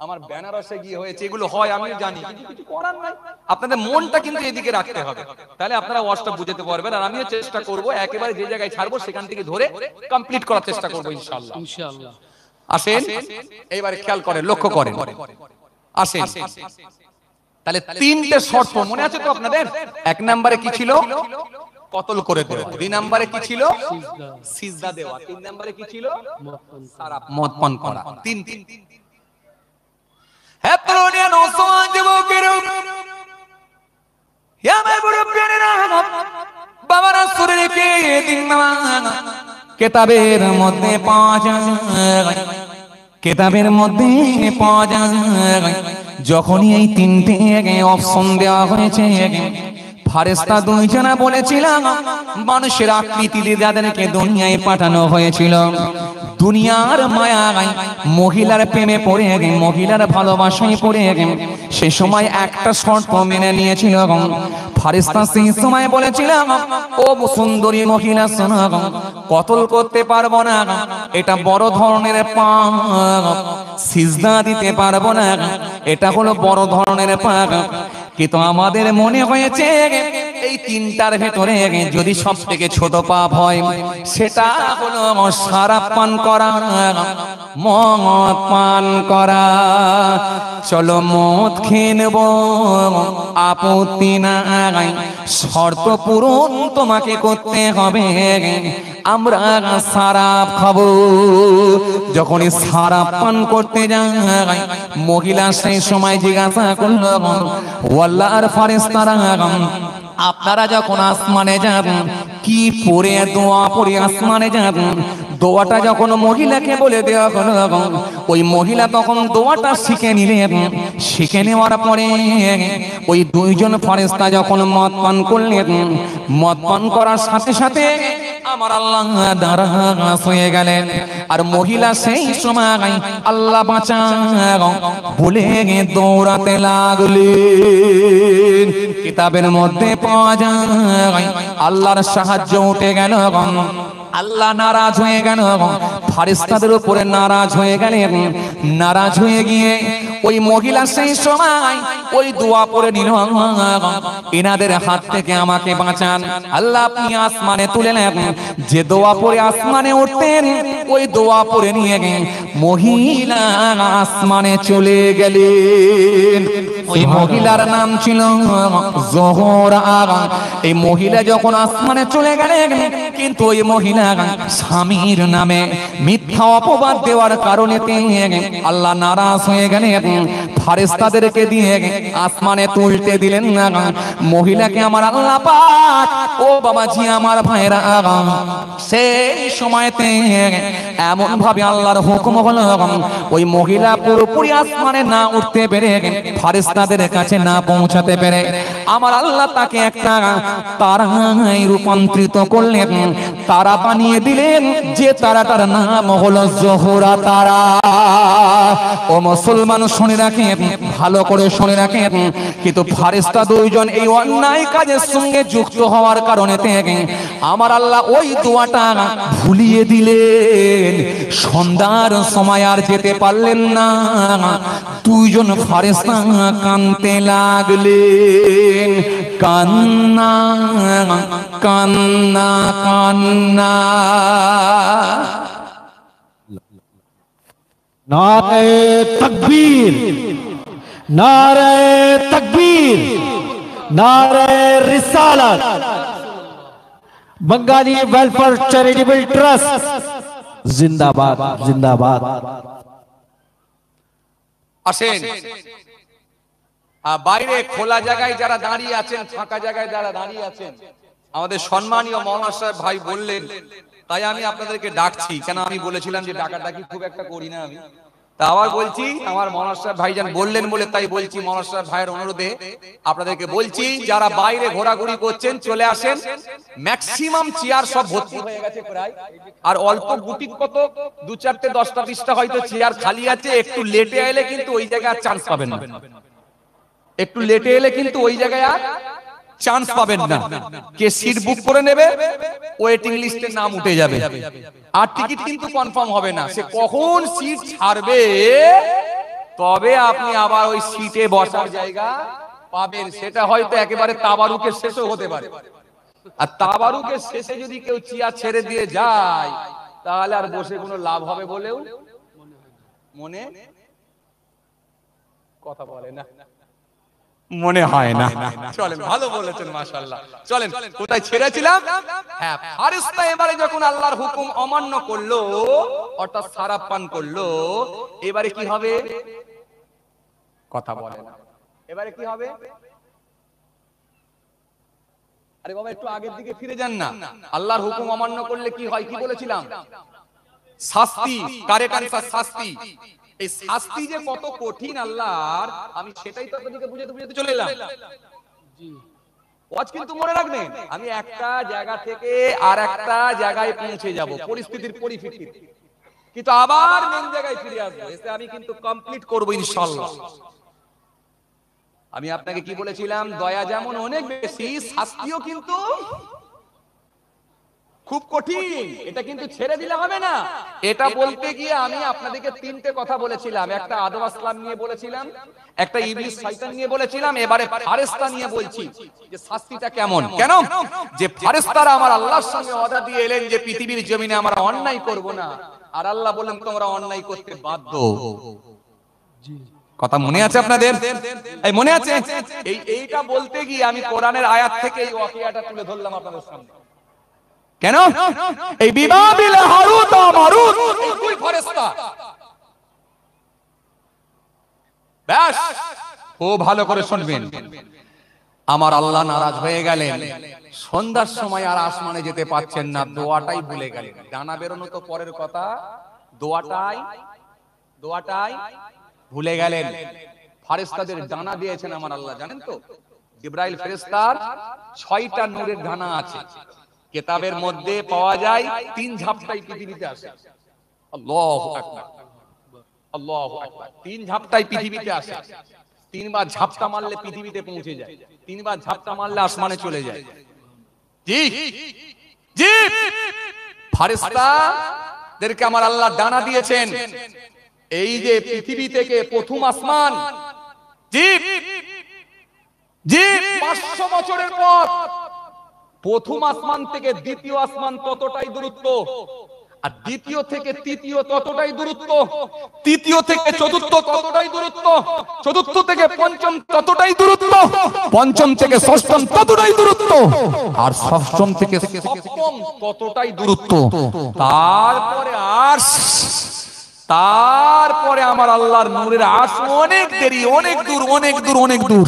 A: আমার বেনারসে গিয়ে হয়েছে, এগুলো হয় আমি জানি, কিন্তু কিছু করার নাই। আপনাদের মনটা কিন্তু এদিকে রাখতে হবে, তাহলে আপনারা ওয়াজটা বুঝতে পারবেন। আর আমিও চেষ্টা করব একেবারে যে জায়গায় ছাড়বো সেখান থেকে ধরে কমপ্লিট করার চেষ্টা করব ইনশাআল্লাহ।
C: ইনশাআল্লাহ।
A: আসেন, এইবারে খেয়াল করেন, লক্ষ্য করেন। আসেন, তাহলে তিনটে শর্ত মনে আছে তো আপনাদের? এক নম্বরে কি ছিল? কতল করে দেওয়া। দুই নম্বরে কি ছিল? সিজদা দেওয়া। তিন নম্বরে কি ছিল? মদ পান করা। তিন। হে তরুণী নওজোয়ান যুবকেরা, হে আমার বড় প্রিয়রা, বাবারা শুনে রেখে দিন না, কিতাবের মধ্যে পাওয়া যায়, কিতাবের মধ্যে পাওয়া যায়, যখনই এই তিনটে অপশন দেওয়া হয়েছে, ফারেস্তা দুইজনা বলেছিলাম মানুষের আকৃতি দিয়ে যাদেরকে দুনিয়ায় পাঠানো হয়েছিল, দুনিয়ার মায়ায় মহিলার প্রেমে পড়ে মহিলার ভালোবাসায় পড়ে সে সময় একটা শর্ত মেনে নিয়েছিল। ফারেস্তা সেই সময় বলেছিলাম, ও সুন্দরী মহিলা শোনো, কতল করতে পারবো না, এটা বড় ধরনের পাপ, সিজদা দিতে পারবো না, এটা হলো বড় ধরনের পাপ। কিন্তু আমাদের মনে হয়েছে এই তিনটার ভেতরে যদি সব থেকে ছোট পাপ হয় সেটা হলো শরাব পান করা, মদ পান করা। চলো মদ খেয়ে নেব, আপত্তি নাই, শর্ত পূরণ তোমাকে করতে হবে, আমরা শরাব খাবো। যখনই শরাব পান করতে যায় মহিলা সেই সময় জিজ্ঞাসা করলো, আল্লাহর ফেরেশতারা আপনারা যখন আসমানে যান কি পড়ে দোয়া পড়ে আসমানে যান? দোয়াটা যখন মহিলাকে বলে দেওয়া হলো, ওই মহিলা তখন দোয়াটা শিখে নিলেন। শিখে নেওয়ার পরে ওই দুইজন ফেরেশতা যখন মদ পান করলেন, মদ পান করার সাথে সাথে আমার আল্লাহ নারাজ হয়ে গেলেন। আর মহিলা সেই সময় আল্লাহ বাঁচাও বলে দৌড়াতে লাগলেন। কিতাবের মধ্যে পাওয়া যায় আল্লাহর সাহায্য উঠে গেল, আল্লাহ নারাজ হয়ে গেল, ফেরেশতাদের উপরে নারাজ হয়ে গেলেন। নারাজ হয়ে গিয়ে ওই মহিলা সেই সময় ওই দোয়া পড়ে নিল, এনাদের হাত থেকে আমাকে বাঁচান। আল্লাহ আপনি আসমানে তুলে নেন। যে দোয়া পড়ে আসমানে উঠতেন ওই দোয়া পড়ে নিয়ে মহিলা আসমানে চলে গেলেন। ওই মহিলার নাম ছিল জোহরা। এই মহিলা যখন আসমানে চলে গেলেন, কিন্তু ওই মহিলা স্বামীর নামে মিথ্যা অপবাদ দেওয়ার কারণে আল্লাহ নারাজ হয়ে গেলেন। ফেরেশতাদেরকে দিয়ে আসমানে তুলতে দিলেন না। মহিলাকে আমার আল্লাহ পাক, ও বাবাজি আমার ভাইরা, সেই সময়তে এমন ভাবে আল্লাহর হুকুম হলো, ওই মহিলা পুরোপুরি আসমানে না উঠতে পেরে, ফেরেশতাদের কাছে না পৌঁছাতে পেরে আমার আল্লাহ তাকে একটা তারায় রূপান্তরিত করলেন, তারা বানিয়ে দিলেন, যে তারাটার নাম হলো জোহরা তারা। ও মুসলমান শুনে রাখেন, ভালো করে শুনে রাখেন। কিন্তু ফেরেশতা দুইজন এই অন্যায় কাজের সঙ্গে যুক্ত হওয়ার কারণে আমার আল্লাহ ওই দোয়াটা ভুলিয়ে দিলেন। সন্ধ্যার সময় আর যেতে পারলেন না, দুইজন ফেরেশতা কাঁদতে লাগলেন। কান্না কান্না কান্না।
B: नारे तकबीर, नारे तकबीर, नारे रिसालत। बंगाली वेलफेयर चैरिटेबल ट्रस्ट जिंदाबाद जिंदाबाद।
A: আসেন, বাইরে খোলা জায়গায় যারা দাঁড়িয়ে আছেন, ফাঁকা জায়গায় যারা দাঁড়িয়ে আছেন, আমাদের সম্মানীয় মাওলানা সাহেব ভাই বললেন, তাই আমি আপনাদেরকে ডাকছি। কেন আমি বলেছিলাম যে ডাকাডাকি খুব একটা করি না আমি, তা আবার বলছি আমার মাওলানা সাহেব ভাইজান বললেন বলে তাই বলছি। মাওলানা সাহেব ভাইয়ের অনুরোধে আপনাদেরকে বলছি, যারা বাইরে ঘোরাঘুরি করছেন চলে আসেন। ম্যাক্সিমাম চেয়ার সব ভর্তি হয়ে গেছে প্রায়, আর অল্প গুটি কত 2, 4, 10টা 20টা হয়তো চেয়ার খালি আছে। একটু লেটে এলে কিন্তু ওই জায়গায় আর চান্স পাবেন না, একটু লেটে এলে কিন্তু ওই জায়গায় আর চান্স পাবেন না। কে সিট বুক করে নেবে, ওয়েটিং লিস্টে নাম উঠে যাবে, আর টিকিট কিন্তু কনফার্ম হবে না। সে কখন সিট ছাড়বে তবে আপনি আবার ওই সিটে বসার জায়গা পাবেন। সেটা হয়তো একেবারে তাবারুকের শেষও হতে পারে। আর তাবারুকের শেষে যদি কেউ চেয়ার ছেড়ে দিয়ে যায় তাহলে আর বসে কোনো লাভ হবে বলেও মনে কথা বলে না, মনে হয় না। চলেন, ভালো বলেছেন মাশাআল্লাহ। চলেন, কোথায় ছেড়েছিলাম? হ্যাঁ, ফারিস্তা এবারে যখন আল্লাহর হুকুম অমান্য করলো, অর্থাৎ শরাব পান করলো, এবারে কি হবে? কথা বলে না। এবারে কি হবে? আরে বাবা একটু আগের দিকে ফিরে যান না। আল্লাহর হুকুম অমান্য করলে কি হয়? কি বলেছিলাম? শাস্তি, কারেক্ট আনসার শাস্তি। এই শাস্তি যে কত কঠিন আল্লাহর, আমি সেটাই তো আপনাদেরকে বুঝাতে বুঝাতে চলে এলাম। ওয়াজ কিন্তু মনে রাখবেন, আমি একটা জায়গা থেকে আর একটা জায়গায় পৌঁছে যাব পরিস্থিতির পরিপ্রেক্ষিতে, কিন্তু আবার মেন জায়গায় ফিরে আসবো। এসে আমি কিন্তু কমপ্লিট করব ইনশাআল্লাহ। আমি আপনাকে কি বলেছিলাম? দয়া যেমন অনেক বেশি, শাস্তিও কিন্তু খুব কঠিন। এটা কিন্তু ছেড়ে দিলে হবে না। এটা বলতে গিয়ে আমি আপনাদেরকে 3টে কথা বলেছিলাম। একটা আদম আসলাম নিয়ে বলেছিলাম, একটা ইবলিস শয়তান নিয়ে বলেছিলাম, এবারে ফেরেশতা নিয়ে বলছি যে শাস্তিটা কেমন। কেন? যে ফেরেশতারা আমার আল্লাহর সঙ্গে ওয়াদা দিয়ে এলেন যে পৃথিবীর জমিনে আমরা অন্যায় করব না, আর আল্লাহ বলেন তোমরা অন্যায় করতে বাধ্য। কথা মনে আছে আপনাদের? এই মনে আছে? এইটা বলতে গিয়ে আমি কোরআনের আয়াত থেকে এই ওয়াকিয়াটা তুলে ধরলাম আপনাদের সামনে। কেন? এই বিবাবিল হারুত ও মারুত এই দুই ফেরেশতা, ব্যাস ও ভালো করে শুনবেন। আমার আল্লাহ নারাজ হয়ে গেলেন, সন্ধ্যার সময় আর আসমানে যেতে পারছেন না, দোয়াটাই ভুলে গেলেন। ডানা বেরোনো তো পরের কথা, দোয়াটাই ভুলে গেলেন। ফেরেশতাদের ডানা দিয়েছেন আমার আল্লাহ, জানেন তো? জিবরাইল ফেরেশতার 6টা নূরের ডানা আছে। কিতাবের মধ্যে পাওয়া যায় 3 ঝাপটাই পৃথিবীতে আসে। আল্লাহু আকবার, আল্লাহু আকবার। 3 ঝাপটাই পৃথিবীতে আসে। 3 বার ঝাপটা মারলে পৃথিবীতে পৌঁছে যায়, 3 বার ঝাপটা মারলে আসমানে চলে যায়। জি জি, ফেরেশতাদেরকে আমার আল্লাহ ডানা দিয়েছেন। এই যে পৃথিবী থেকে প্রথম আসমান, জি জি, 500 বছরের পথ। প্রথম আসমান থেকে দ্বিতীয় আসমান ততটাই দূরত্ব, আর দ্বিতীয় থেকে তৃতীয় ততটাই দূরত্ব, তৃতীয় থেকে চতুর্থ ততটাই দূরত্ব, চতুর্থ থেকে পঞ্চম ততটাই দূরত্ব, পঞ্চম থেকে ষষ্ঠম ততটাই দূরত্ব, আর ষষ্ঠম থেকে সপ্তম ততটাই দূরত্ব। তারপরে আমার আল্লাহর নূরের আরশ অনেক দেরি, অনেক দূর, অনেক দূর, অনেক দূর।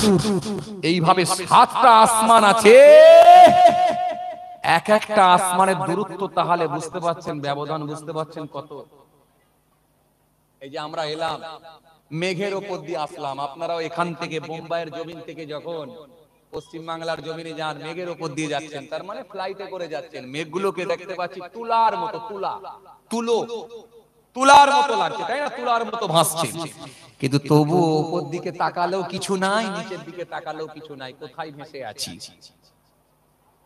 A: এইভাবে 7টা আসমান আছে। এক একটা আসমানের দূরত্ব তাহলে বুঝতে পারছেন, ব্যবধান বুঝতে পারছেন কত? এই যে আমরা এলাম, মেঘের উপর দিয়ে আসলাম। আপনারাও এখান থেকে বোম্বাইয়ের জমিন থেকে যখন পশ্চিম বাংলার জমিনে যান, মেঘের উপর দিয়ে যাচ্ছেন, তার মানে ফ্লাইটে করে যাচ্ছেন। মেঘগুলোকে দেখতে পাচ্ছি তুলার মতো, তুলার মতো লাগছে, তাই না? তুলার মতো ভাসছে। কিন্তু তবু উপর দিকে তাকালেও কিছু নাই, নিচের দিকে তাকালেও কিছু নাই। কোথায় ভেসে আছি?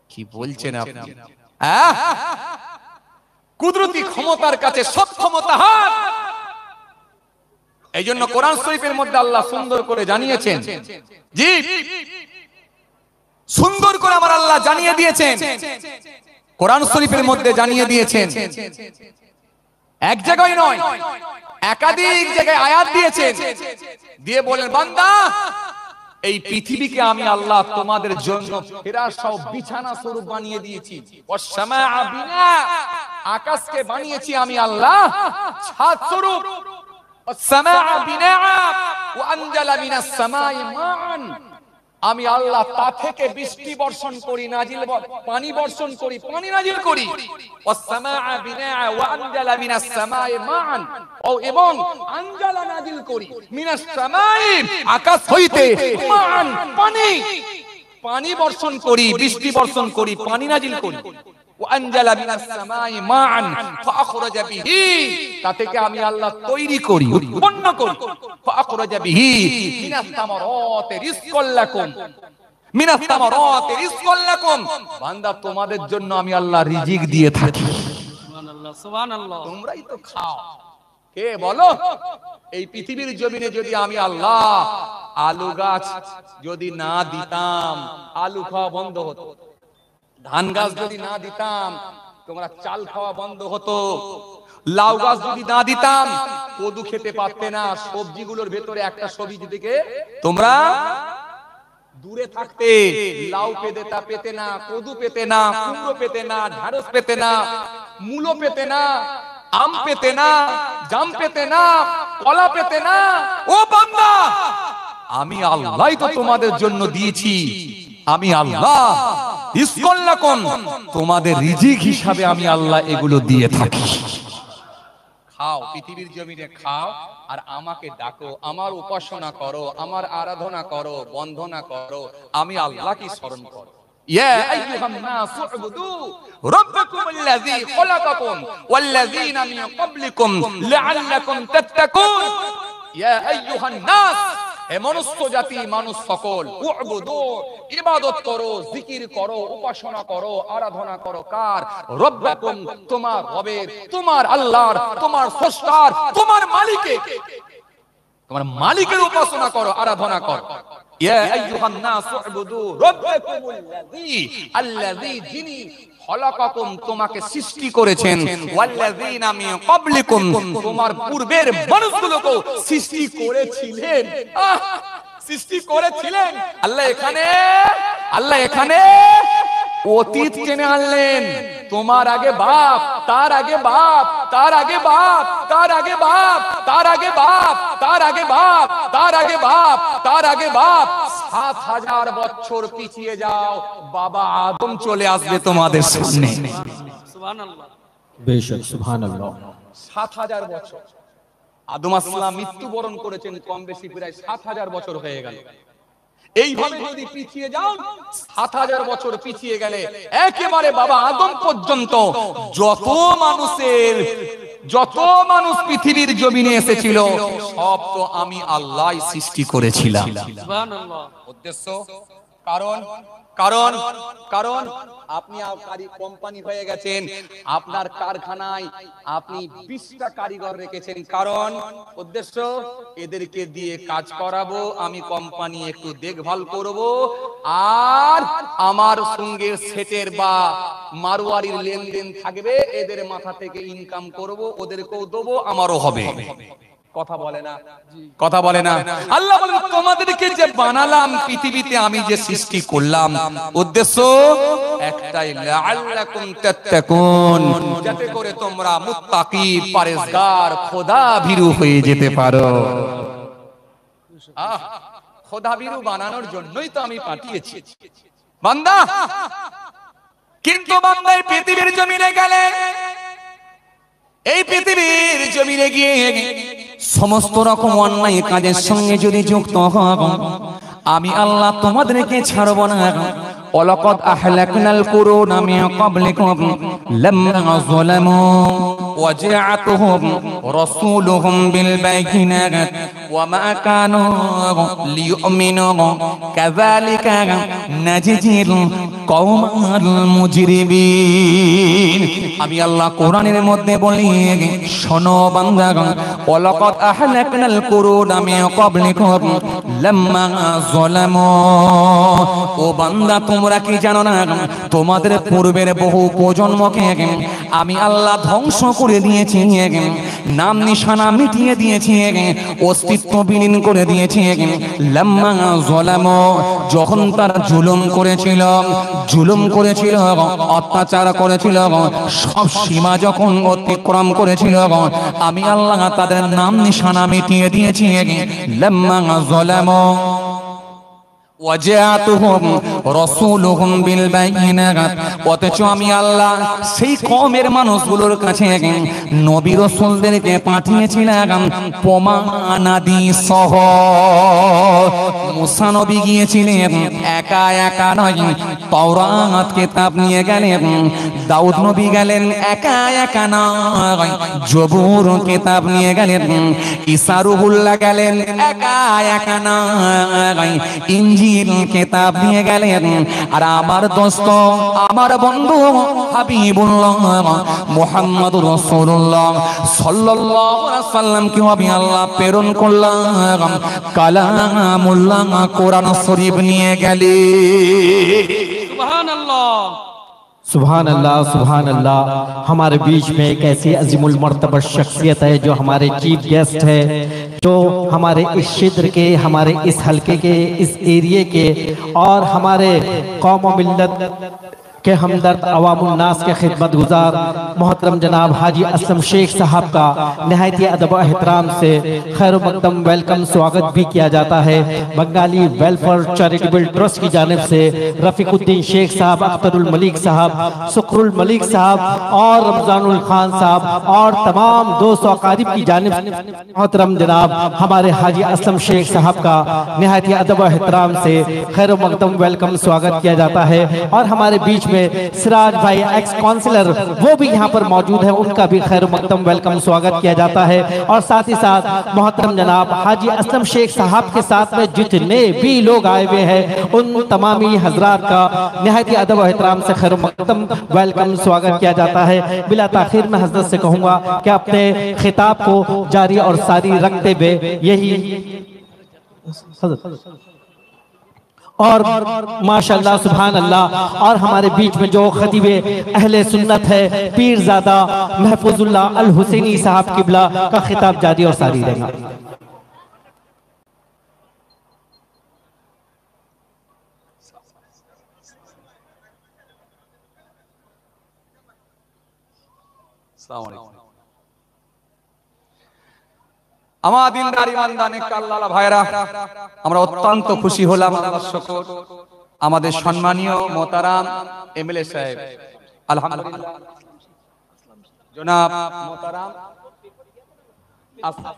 A: কি বলছেন আপনি? কুদরতি ক্ষমতার কাছে সব ক্ষমতা হার। এই জন্য কোরআন শরীফের মধ্যে আল্লাহ সুন্দর করে জানিয়েছেন, জি সুন্দর করে আমার আল্লাহ জানিয়ে দিয়েছেন, কোরআন শরীফের মধ্যে জানিয়ে দিয়েছেন। এক জায়গায় নয়, একাধিক জায়গায় আয়াত দিয়েছেন, দিয়ে বলেন বান্দা এই পৃথিবীকে আমি আল্লাহ তোমাদের জন্য ফেরাশও বিছানা স্বরূপ বানিয়ে দিয়েছি। ওয়াস-সামাআ বিনা, আকাশকে বানিয়েছি আমি আল্লাহ ছাদ স্বরূপ। ওয়াস-সামাআ বিনা ওয়া আনজালা মিনাস সামাই মাআন, আমি আল্লাহ তা থেকে বৃষ্টি বর্ষণ করি, পানি বর্ষণ করি, পানি নাজিল করি। ওয়াস-সামাআ বিনাআ ওয়া আনজালা মিনাস সামাই মাআন, এবং আনজালা নাজিল করি মিনাস সামাই, আকাশ হইতে, মাআন পানি, পানি বর্ষণ করি, বৃষ্টি বর্ষণ করি, পানি নাজিল করি। ওয়ানজালা মিনাস সামাই মাআন ফাআখরাজা বিহি, তা থেকে আমি আল্লাহ তৈরি করি, উৎপন্ন করি। ফাআখরাজা বিহি মিনাস সামারাতি রিজকাল লাকুম, মিনাস সামারাতি রিজকাল লাকুম, বান্দা তোমাদের জন্য আমি আল্লাহ রিজিক দিয়ে থাকি।
C: সুবহানাল্লাহ, সুবহানাল্লাহ।
A: তোমরাই তো খাও। কে বলো? এই পৃথিবীর জমিনে যদি আমি আল্লাহ আলু গাছ যদি না দিতাম, আলু খাওয়া বন্ধ হতো। ধান গাছ যদি না দিতাম, তোমরা চাল খাওয়া বন্ধ হতো। লাউ গাছ যদি না দিতাম, কদু খেতে পারতে না। সবজিগুলোর ভেতরে একটা সবজি থেকে তোমরা দূরে থাকতে, লাউ পেতে না, কদু পেতে না, কুমড়ো পেতে না, ঢেঁড়স পেতে না, মূলো পেতে না, আম পেতে না, জাম পেতে না, কলা পেতে না। ও বান্দা, আমি আল্লাহই তো তোমাদের জন্য দিয়েছি। আমি আল্লাহ রিজকাল লাকুম, তোমাদের রিজিক হিসাবে আমি আল্লাহ এগুলো দিয়ে থাকি। খাও, পৃথিবীর জমিনে খাও, আর আমাকে ডাকো, আমার উপাসনা করো, আমার আরাধনা করো, বন্দনা করো, আমি আল্লাহকে স্মরণ করো। ইয়া আইয়ুহান নাসু উবুদু রাব্বাকুমুল্লাযী খলাকাকুম ওয়াল্লাযীনা মিন ক্বাবলিকুম লাআল্লাকুম তাত্তাকুন। ইয়া আইয়ুহান নাস, হে মনুষ্য জাতি, মানুষ সকল, উবুদু, ইবাদত করো, জিকির করো, উপাসনা করো, আরাধনা করো। কার? রব্বাকুম, তোমার রবের, তোমার আল্লাহর, তোমার স্রষ্টার, তোমার মালিকের, তোমার মালিকের উপাসনা করো, আরাধনা করো। ইয়া আইয়ুহান নাস উবুদু রাব্বাকুমুল্লাযী, আল্লাযী, যিনি খলাকাকুম, তোমাকে সৃষ্টি করেছেন, ওয়াল্লাযীনা মিন ক্বাবলিকুম, তোমার পূর্বের মানুষগুলোকে সৃষ্টি করেছিলেন। সৃষ্টি করেছিলেন। আল্লাহ এখানে অতীত টেনে আনলেন। তোমার আগে বাপ, তার আগে বাপ, তার আগে বাপ, তার আগে বাপ, তার আগে বাপ, তার আগে বাপ, তার আগে বাপ, তার আগে বাপ। ৭,০০০ বছর পিছিয়ে যাও, বাবা আদম চলে আসবে তোমাদের সামনে।
C: সুবহানাল্লাহ,
B: বেশক, সুবহানাল্লাহ।
A: ৭,০০০ বছর। আদম আলাইহিস সালাম মৃত্যুবরণ করেছেন কম বেশি প্রায় ৭,০০০ বছর হয়ে গেল। এইভাবে যদি পিছিয়ে যাও, ৭,০০০ বছর পিছিয়ে গেলে একেবারে বাবা আদম পর্যন্ত যত মানুষ পৃথিবীর জমিনে এসেছিল, সব তো আমি আল্লাহই সৃষ্টি করেছিলাম।
C: সুবহানাল্লাহ।
A: উদ্দেশ্য, কারণ কারণ কারণ আপনি কোম্পানি হয়ে গেছেন, আপনার কারখানায় আপনি 20টা কারিগর রেখেছেন। কারণ উদ্দেশ্য, এদেরকে দিয়ে কাজ করাবো, আমি কোম্পানি একটু দেখভাল করব, আর আমার সঙ্গে সেটের বা মারওয়ারির লেনদেন থাকবে, এদের মাথা থেকে ইনকাম করব, ওদেরকেও দেবো, আমারও হবে। কথা বলে না, কথা বলে না। আল্লাহ বলেন, তোমাদেরকে যে বানালাম, পৃথিবীতে আমি যে সৃষ্টি করলাম, উদ্দেশ্য একটাই, লাআল্লাকুম তাত্তাকুন, যাতে করে তোমরা মুত্তাকি, পরহেজগার, খোদাভীরু হয়ে যেতে পারো। খোদাভীরু বানানোর জন্যই তো আমি পাঠিয়েছি বান্দা। কিন্তু বান্দা এই পৃথিবীর জমিনে গেলে, এই পৃথিবীর জমিনে গিয়ে সমস্ত রকম অন্যায় কাজের সঙ্গে যদি যুক্ত হও, আমি আল্লাহ তোমাদেরকে ছাড়ব না। ওয়ালাকাদ আহলাকনাল কুরুনা মিন ক্বাবলিকুম লাম্মা যালামু ওয়াজাআতুহুম রাসূলুহুম বিল বাইয়িনাত ওয়া মা কানু লিয়ুমিনু কাযালিকা নাজিজিল কওমাল মুজরিমিন। আমি আল্লাহ কোরআনের মধ্যে বলি, শোনো বান্দাগণ, ওয়ালাকাদ আহলাকনাল কুরুনা মিন ক্বাবলিকুম লাম্মা যালামু, ও বান্দা তোমরা কি জানো না, তোমাদের পূর্বের বহু প্রজন্মকে আমি আল্লাহ ধ্বংস করে দিয়েছি, নাম নিশানা মিটিয়ে দিয়েছি, অস্তিত্ব বিলীন করে দিয়েছি। লাম্মা যালামু, যখন তারা জুলুম করেছিল, অত্যাচার করেছিল, সব সীমা যখন অতিক্রম করেছিল, আমি আল্লাহ তাদের নাম নিশানা মিটিয়ে দিয়েছি। লাম্মা যালামু ওয়াজাতুহুম রাসূলুহুম বিল বাইয়িনাত, অথচ আমি আল্লাহ সেই কওমের মানুষগুলোর কাছে নবী রাসূলদেরকে পাঠিয়েছিলাম প্রমাণাদি সহ। মুসা নবী গিয়েছিলেন একা একা নয়, তাওরাত কিতাব নিয়ে গেলেন। দাউদ নবী গেলেন একা একা নয়, জবুর কিতাব নিয়ে গেলেন। ঈসা রুহুল্লাহ গেলেন একা একা নয়, ইনজিল কিতাব নিয়ে গেলেন। আর আমার দোস্ত, আমার বন্ধু হাবিবুল্লাহ মুহাম্মদুর রাসূলুল্লাহ সাল্লাল্লাহু আলাইহি সাল্লামকে আমি আল্লাহ প্রেরণ করলাম কালামুল্লাহ কোরআন শরীফ নিয়ে গেলেন।
C: सुभान अल्लाह।
B: सुभान अल्लाह, सुभान अल्लाह। हमारे बीच में एक ऐसी अजीमुल मर्तबा शख्सियत है जो हमारे चीफ गेस्ट है, जो हमारे इस क्षेत्र के, हमारे इस हलके के, इस एरिए के और हमारे कौम व मिल्लत के हमदर्द अवामुल नास के खिदमत गुजार मोहतरम जनाब हाजी असलम शेख साहब का नहायत अदब व एहतराम से खैर मकदम वेलकम स्वागत भी किया जाता है। बंगाली वेलफेयर चैरिटेबल ट्रस्ट की जानिब से रफीकुद्दीन शेख साहब, अख्तरुल मलिक साहब, शुक्रुल मलिक साहब और रमजानुल खान साहब और तमाम दोस्त अकारिब की जानिब मोहतरम जनाब हमारे हाजी असलम शेख साहब का नहायत अदब व एहतराम से खैर मकदम वेलकम स्वागत किया जाता है। और हमारे बीच में सिराज भाई एक्स काउंसिलर वो भी यहाँ पर मौजूद है, उनका भी खैर मकदम वेलकम स्वागत किया जाता है। और साथ ही साथ मोहतरम जनाब हाजी असलम शेख साहब के साथ में जितने भी लोग आए हुए हैं उन तमामी हजरात का निहायत अदब व एहतराम से खैर मकदम वेलकम स्वागत किया जाता है। बिला ताखिर में हजरत से कहूँगा कि अपने खिताब को जारी और सारी रखते हुए यही और माशाअल्लाह सुभान अल्लाह। और हमारे बीच में जो खतीब अहले सुन्नत है पीरजादा महफूजुल्लाह अल हुसैनी साहब किबला का खिताब जारी और सारी रहेगा।
A: আমার দিনদার ইমানদার নেক আল্লাহ ভাইরা, আমরা অত্যন্ত খুশি হলাম। আল্লাহর শুকর, আমাদের সম্মানীয় মোহতারাম এমএলএ সাহেব আলহামদুলিল্লাহ জনাব মোহতারাম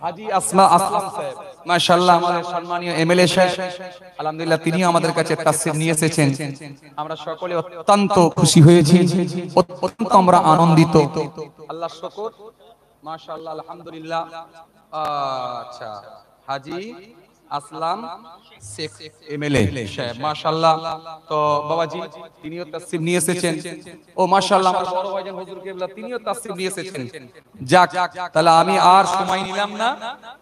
A: হাজী আসলাম সাহেব, মাশাআল্লাহ আমাদের সম্মানীয় এমএলএ সাহেব আলহামদুলিল্লাহ তিনি আমাদের কাছে তাসসির নিয়ে এসেছেন। আমরা সকলে অত্যন্ত খুশি হয়েছি, অত্যন্ত আমরা আনন্দিত। আল্লাহর শুকর, মাশাআল্লাহ আলহামদুলিল্লাহ। আচ্ছা, হাজী আসলাম শেখ এমএলএ সাহেব মাশাআল্লাহ, তো বাবাজি তিনিও তাসসির নিয়ে এসেছেন। ও মাশাআল্লাহ আমার বড় ভাইজান হুজুর কিবলা তিনিও তাসসির নিয়ে এসেছেন। যাক, তাহলে আমি আর সময় নিলাম না,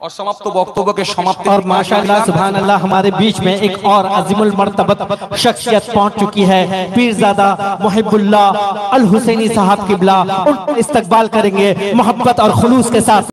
A: অসমাপ্ত বক্তব্যকে সমাপ্তি।
B: और माशाअल्लाह सुभान अल्लाह हमारे बीच में एक और अजीमुल मर्तबत शख्सियत पहुंच चुकी है, पीरजादा मुहिब्बुल्लाह अल हुसैनी साहब किबला। उनका इस्तकबाल करेंगे मोहब्बत और खुलूस के साथ।